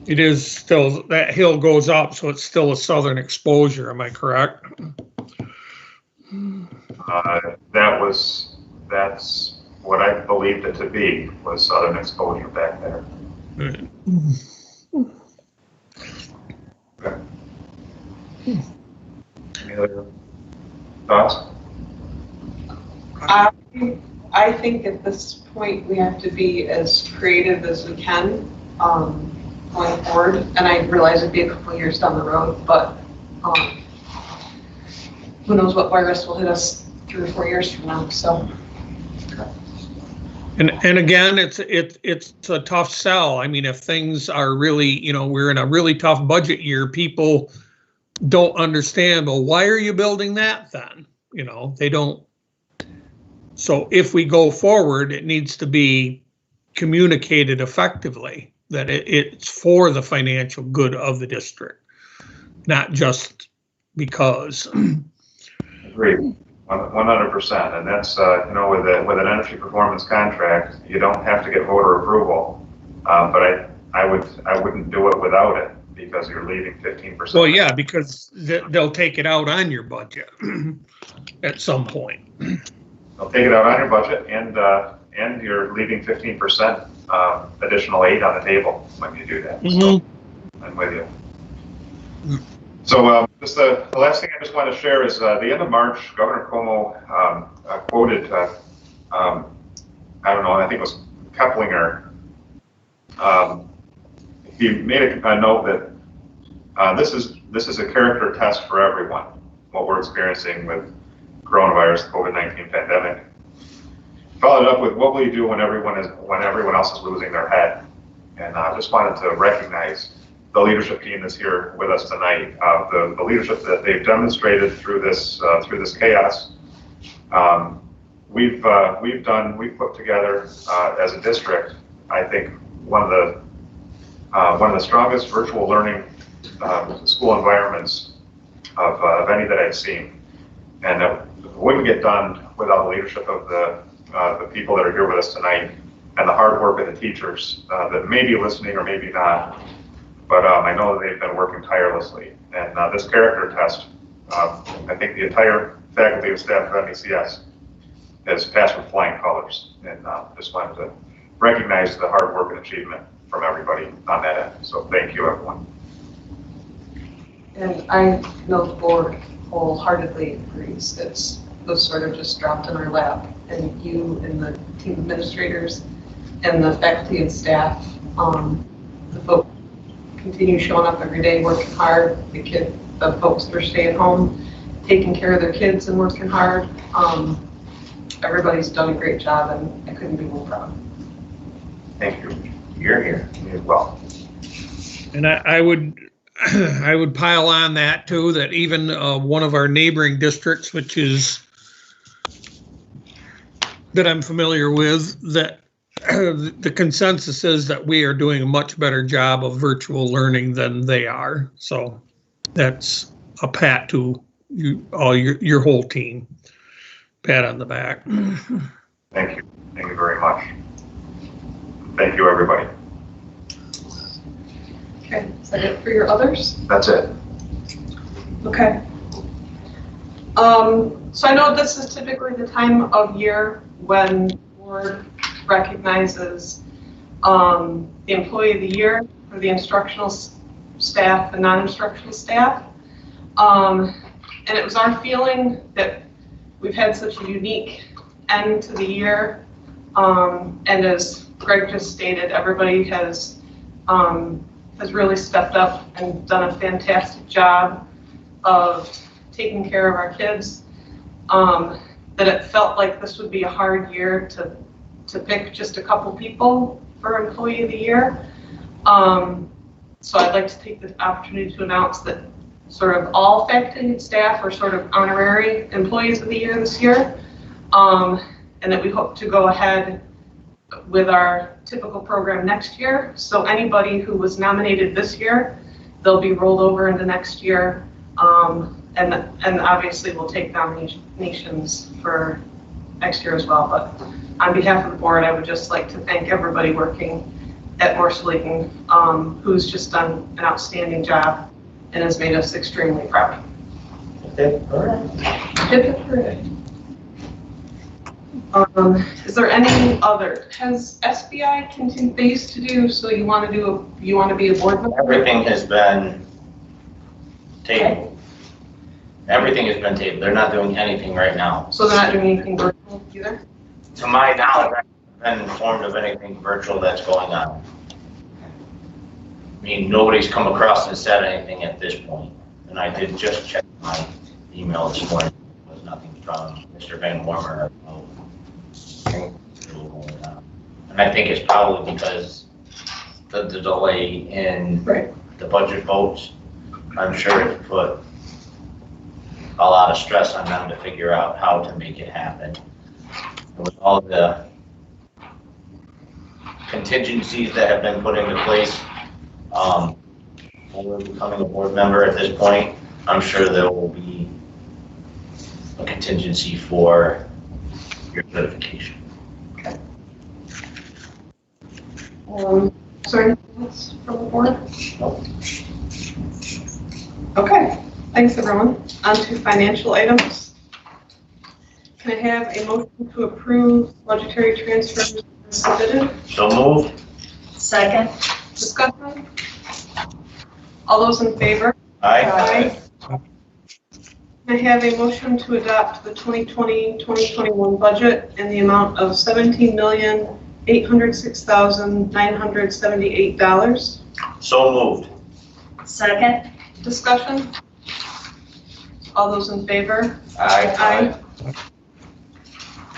It is still, that hill goes up, so it's still a southern exposure, am I correct? That's what I believed it to be, was southern exposure back there. Okay. Any other thoughts? I think at this point, we have to be as creative as we can going forward. And I realize it'd be a couple of years down the road, but who knows what virus will hit us 3 or 4 years from now, so. And again, it's a tough sell. I mean, if things are really, we're in a really tough budget year, people don't understand, well, why are you building that then? They don't. So if we go forward, it needs to be communicated effectively that it's for the financial good of the district, not just because. Agreed. 100%, and that's, with an energy performance contract, you don't have to get voter approval, but I wouldn't do it without it, because you're leaving 15%. Well, yeah, because they'll take it out on your budget at some point. They'll take it out on your budget, and you're leaving 15% additional aid on the table when you do that. So I'm with you. So just the last thing I just want to share is the end of March, Governor Cuomo quoted, I don't know, I think it was Keplinger. He made a note that this is a character test for everyone, what we're experiencing with coronavirus, COVID-19 pandemic. Followed up with, what will you do when everyone else is losing their head? And I just wanted to recognize the leadership team that's here with us tonight, the leadership that they've demonstrated through this chaos. We've put together as a district, I think, one of the strongest virtual learning school environments of any that I've seen, and it wouldn't get done without the leadership of the people that are here with us tonight, and the hard work of the teachers that may be listening or maybe not. But I know that they've been working tirelessly. And this character test, I think the entire faculty and staff of MECS has passed with flying colors. And just wanted to recognize the hard work and achievement from everybody on that end. So thank you, everyone. And I know the board wholeheartely agrees. It was sort of just dropped in our lap. And you and the team administrators and the faculty and staff, the folks continue showing up every day, working hard. The folks that are staying home, taking care of their kids and working hard. Everybody's done a great job, and I couldn't be more proud. Thank you. You're here. Me as well. And I would pile on that too, that even one of our neighboring districts, which is that I'm familiar with, that the consensus is that we are doing a much better job of virtual learning than they are. So that's a pat to you, all your whole team. Pat on the back. Thank you. Thank you very much. Thank you, everybody. Okay, is that it for your others? That's it. Okay. So I know this is typically the time of year when the board recognizes the employee of the year for the instructional staff and non-instructional staff. And it was our feeling that we've had such a unique end to the year. And as Greg just stated, everybody has really stepped up and done a fantastic job of taking care of our kids. That it felt like this would be a hard year to pick just a couple people for Employee of the Year. So I'd like to take this opportunity to announce that sort of all faculty and staff are sort of honorary Employees of the Year this year. And that we hope to go ahead with our typical program next year. So anybody who was nominated this year, they'll be rolled over into next year. And obviously we'll take nominations for next year as well. But on behalf of the board, I would just like to thank everybody working at Morrisville-Eaton, who's just done an outstanding job and has made us extremely proud. Okay, all right. Is there any other? Has SBI continued phase to do? So you want to be a board member? Everything has been tabled. Everything has been tabled. They're not doing anything right now. So they're not doing anything virtual either? To my knowledge, I haven't been informed of anything virtual that's going on. I mean, nobody's come across and said anything at this point. And I did just check my email this morning. There was nothing from Mr. Van Wormer. And I think it's probably because the delay in the budget votes. I'm sure it put a lot of stress on them to figure out how to make it happen. With all the contingencies that have been put into place for becoming a board member at this point, I'm sure there will be a contingency for your certification. Is there anything else from the board? Okay, thanks everyone. On to financial items. Can I have a motion to approve budgetary transfers as submitted? So moved. Second. Discussion? All those in favor? Aye. Can I have a motion to adopt the 2020-2021 budget in the amount of $17,806,978? So moved. Second. Discussion? All those in favor? Aye.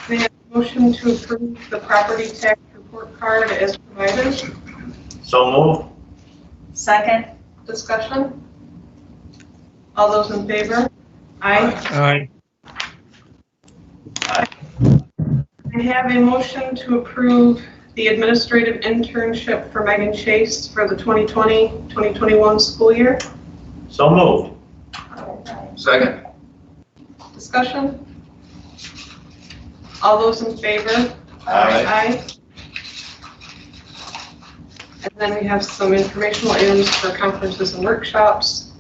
May I have a motion to approve the property tax report card as provided? So moved. Second. Discussion? All those in favor? Aye. Aye. I have a motion to approve the administrative internship for Megan Chase for the 2020-2021 school year. So moved. Second. Discussion? All those in favor? Aye. And then we have some informational items for conferences and workshops.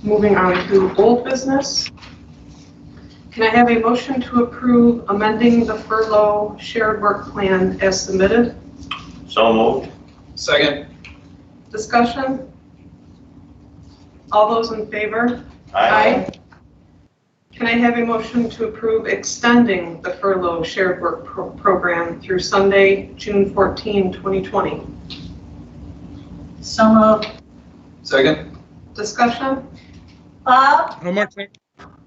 Moving on to old business. Can I have a motion to approve amending the furlough shared work plan as submitted? So moved. Second. Discussion? All those in favor? Can I have a motion to approve extending the furlough shared work program through Sunday, June 14, 2020? So moved. Second. Discussion? Bob, How much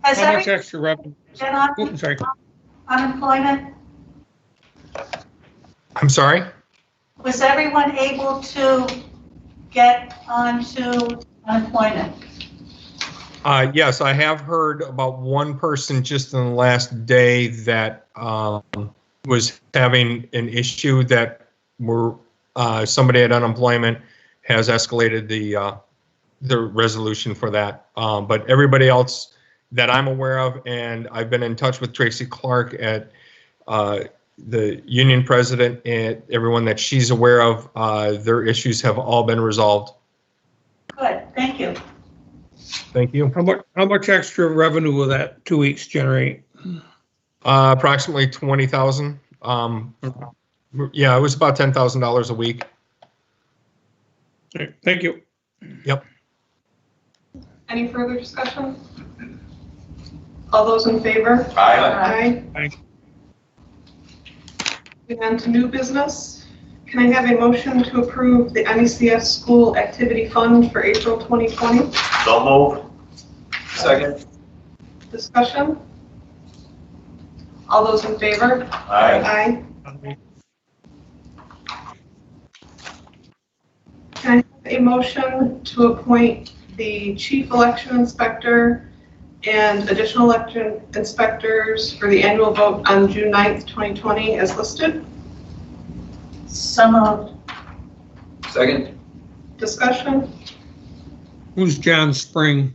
has everyone extra revenue? been on Oops, sorry. unemployment? I'm sorry? Was everyone able to get onto unemployment? Yes, I have heard about one person just in the last day that was having an issue that somebody at unemployment has escalated the resolution for that. But everybody else that I'm aware of, and I've been in touch with Tracy Clark at the union president and everyone that she's aware of, their issues have all been resolved. Good, thank you. Thank you. How much extra revenue will that 2 weeks generate? Approximately 20,000. Yeah, it was about $10,000 a week. All right, thank you. Yep. Any further discussion? All those in favor? Aye. Aye. Moving on to new business. Can I have a motion to approve the MECS School Activity Fund for April 2020? So moved. Second. Discussion? All those in favor? Aye. Aye. Can I have a motion to appoint the chief election inspector and additional election inspectors for the annual vote on June 9th, 2020 as listed? So moved. Second. Discussion? Who's John Spring?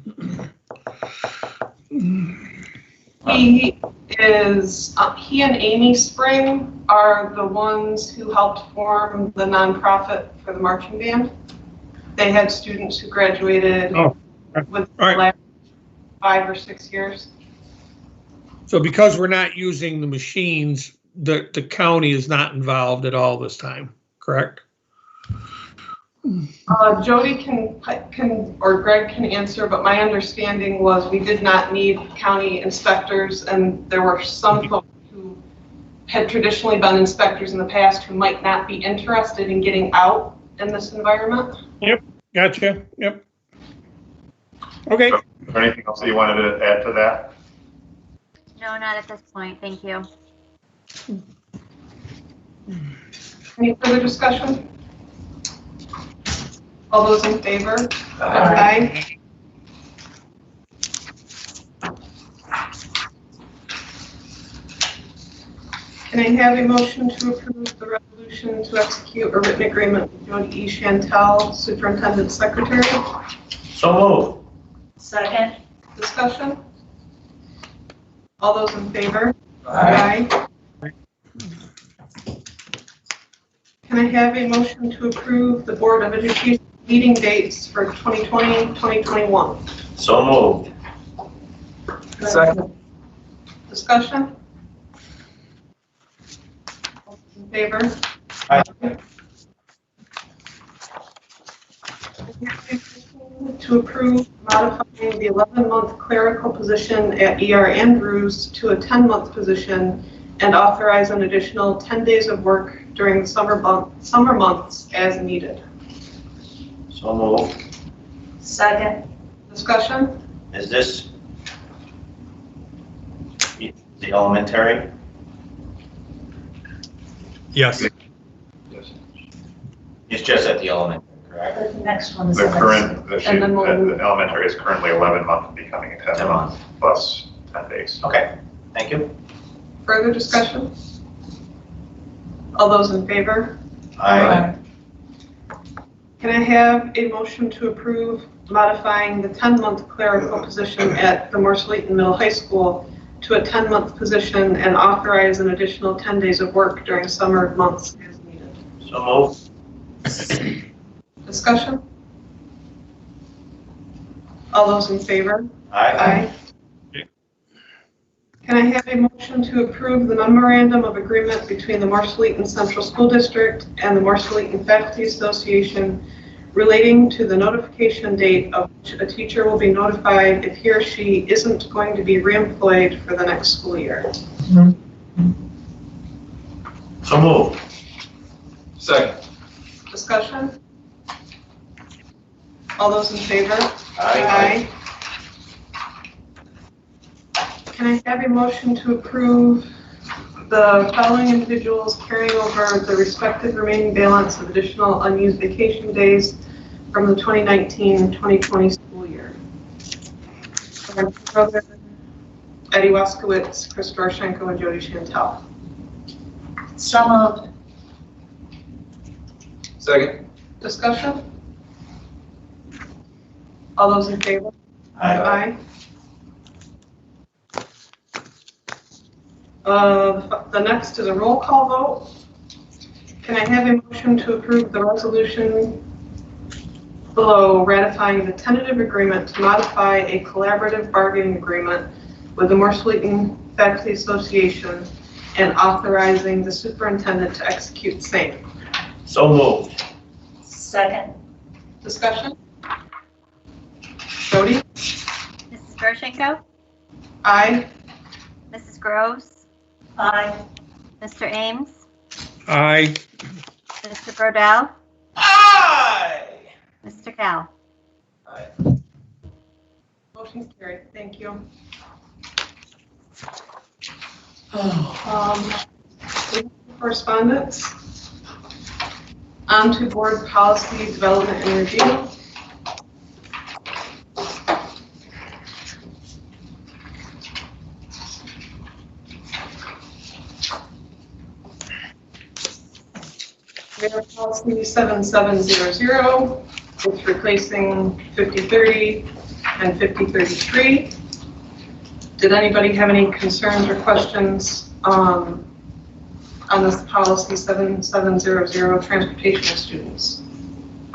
He and Amy Spring are the ones who helped form the nonprofit for the marching band. They had students who graduated with the last 5 or 6 years. So because we're not using the machines, the county is not involved at all this time, correct? Jody can, or Greg can answer, but my understanding was we did not need county inspectors, and there were some folks who had traditionally been inspectors in the past who might not be interested in getting out in this environment. Yep, gotcha, yep. Okay. Is there anything else that you wanted to add to that? No, not at this point. Thank you. Any further discussion? All those in favor? Aye. Can I have a motion to approve the resolution to execute a written agreement with Jody E. Chantel, Superintendent Secretary? So moved. Second. Discussion? All those in favor? Aye. Can I have a motion to approve the Board of Education meeting dates for 2020, 2021? So moved. Second. Discussion? All those in favor? Aye. To approve modifying the 11-month clerical position at ER Andrews to a 10-month position and authorize an additional 10 days of work during the summer months as needed. So moved. Second. Discussion? Is this the elementary? Yes. It's just at the elementary, correct? The next one is. The current, the And then we'll- the elementary is currently 11 month, becoming a 10 month plus 10 days. Okay, thank you. Further discussion? All those in favor? Aye. Can I have a motion to approve modifying the 10-month clerical position at the Morrisville-Eaton Middle High School to a 10-month position and authorize an additional 10 days of work during summer months as needed? So moved. Discussion? All those in favor? Aye. Can I have a motion to approve the memorandum of agreement between the Morrisville-Eaton Central School District and the Morrisville-Eaton Faculty Association relating to the notification date of which a teacher will be notified if he or she isn't going to be reemployed for the next school year? So moved. Second. Discussion? All those in favor? Aye. Can I have a motion to approve the following individuals carrying over the respective remaining balance of additional unused vacation days from the 2019-2020 school year? Our brother, Eddie Waskowitz, Chris Doroshenko, and Jody Chantel. So moved. Second. Discussion? All those in favor? Aye. The next is a roll call vote. Can I have a motion to approve the resolution below ratifying the tentative agreement to modify a collaborative bargaining agreement with the Morrisville-Eaton Faculty Association and authorizing the superintendent to execute same? So moved. Second. Discussion? Jody? Mrs. Doroshenko? Aye. Mrs. Groves? Aye. Mr. Ames? Aye. Mr. Brodell? Aye. Mr. Cal? Aye. Motion carried. Thank you. Correspondence. On to board policy development and review. We have policy 7700, it's replacing 5030 and 5033. Did anybody have any concerns or questions on this policy 7700, transportation of students?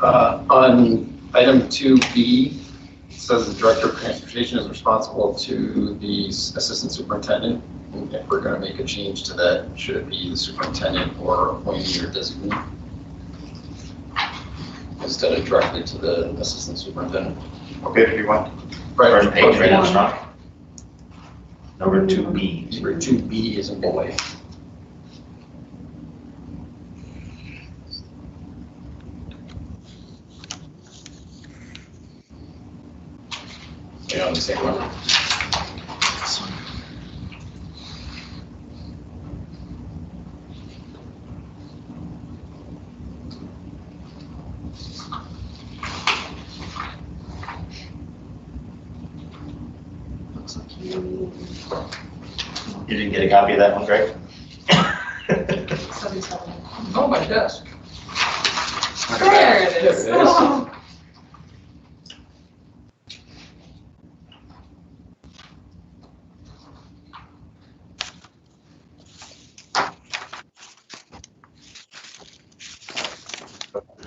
On item 2B, it says the director of transportation is responsible to the assistant superintendent. And if we're going to make a change to that, should it be the superintendent or appointee or designee? Instead of directly to the assistant superintendent. What page do you want? First page right in front. Number 2B. Number 2B is in boy. Yeah, on the same one. You didn't get a copy of that one, Greg? 77. Oh, my desk. There it is. Oh.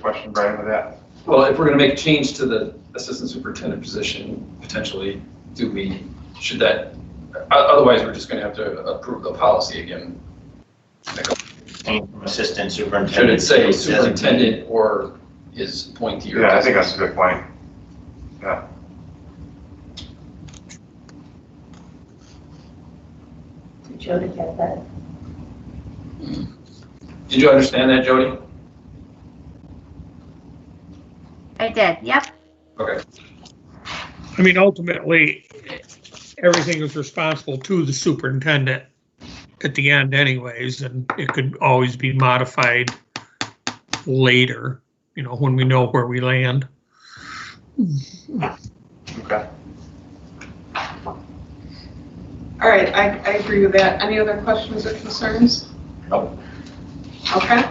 question, Brian, with that? Well, if we're going to make a change to the assistant superintendent position, potentially, should that, otherwise we're just going to have to approve the policy again. Change from assistant Should superintendent. it say to superintendent or is appointee or? Yeah, I think that's a good point. Yeah. Did Jody get that? Did you understand that, Jody? I did, yep. Okay. I mean, ultimately, everything is responsible to the superintendent at the end anyways, and it could always be modified later, you know, when we know where we land. Okay. All right, I agree with that. Any other questions or concerns? Nope. Okay.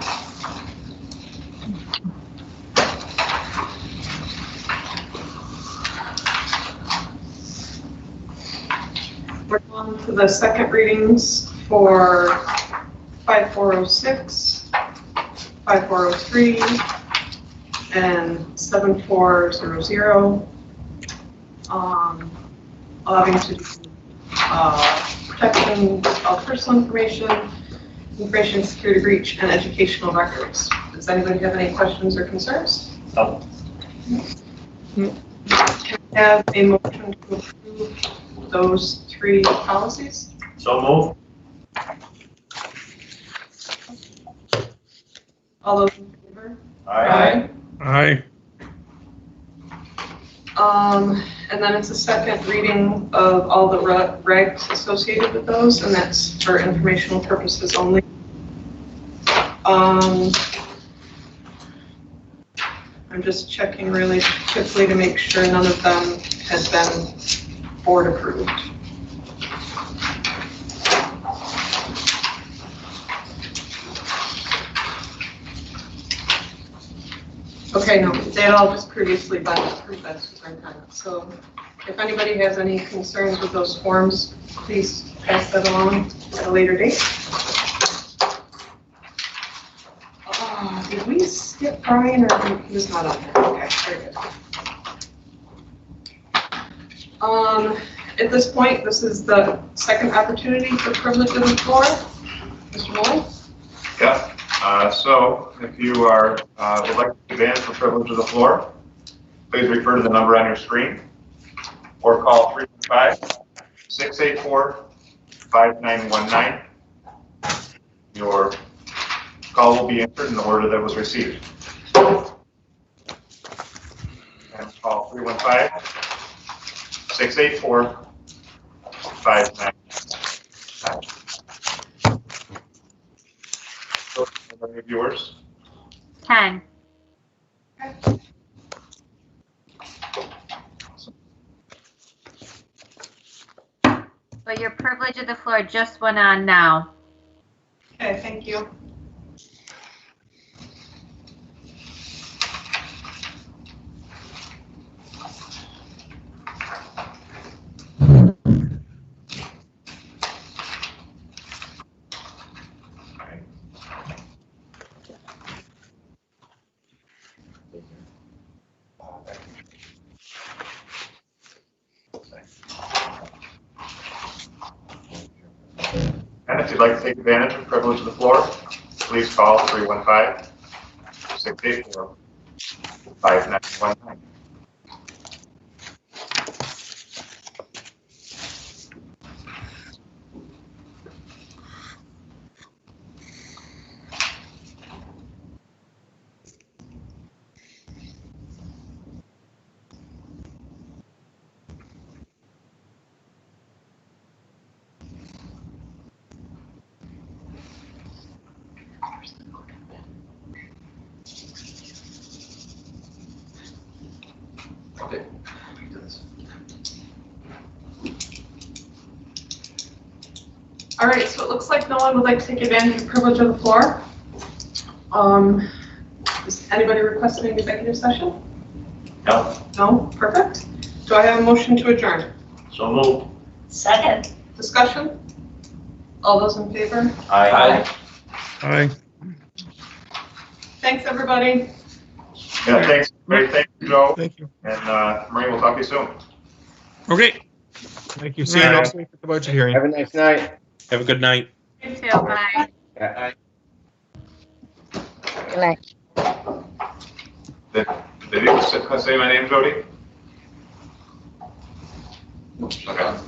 We're on to the second readings for 5406, 5403, and 7400. Allowing to do protection of personal information security breach, and educational records. Does anybody have any questions or concerns? No. Can I have a motion to approve those three policies? So move. All those in favor? Aye. Aye. And then it's a second reading of all the regs associated with those, and that's for informational purposes only. I'm just checking really quickly to make sure none of them has been board approved. Okay, no, they had all just previously been approved by the superintendent. So if anybody has any concerns with those forms, please pass that along at a later date. Did we skip Brian, or he was not on there? Okay, very good. At this point, this is the second opportunity for privilege of the floor. Mr. Moore? Yeah. So if you are would like to advance for privilege of the floor, please refer to the number on your screen or call 315-684-5919. Your call will be answered in the order that was received. And call 315-684-5919. Any of yours? 10. But your privilege of the floor just went on now. Okay, thank you. And if you'd like to take advantage of privilege of the floor, please call 315-684-5919. Okay. All right, so it looks like no one would like to take advantage of privilege of the floor. Is anybody requesting an executive session? No. No? Perfect. Do I have a motion to adjourn? So move. Second. Discussion? All those in favor? Aye. Aye. Thanks, everybody. Yeah, thanks, great, thank you, Joe, Thank you. and Marie, we'll talk to you soon. Okay, Thank you. See you next week at the budget hearing. Have a nice night. Have a good night. You too, bye. Good night. Did you say my name, Jody? Okay.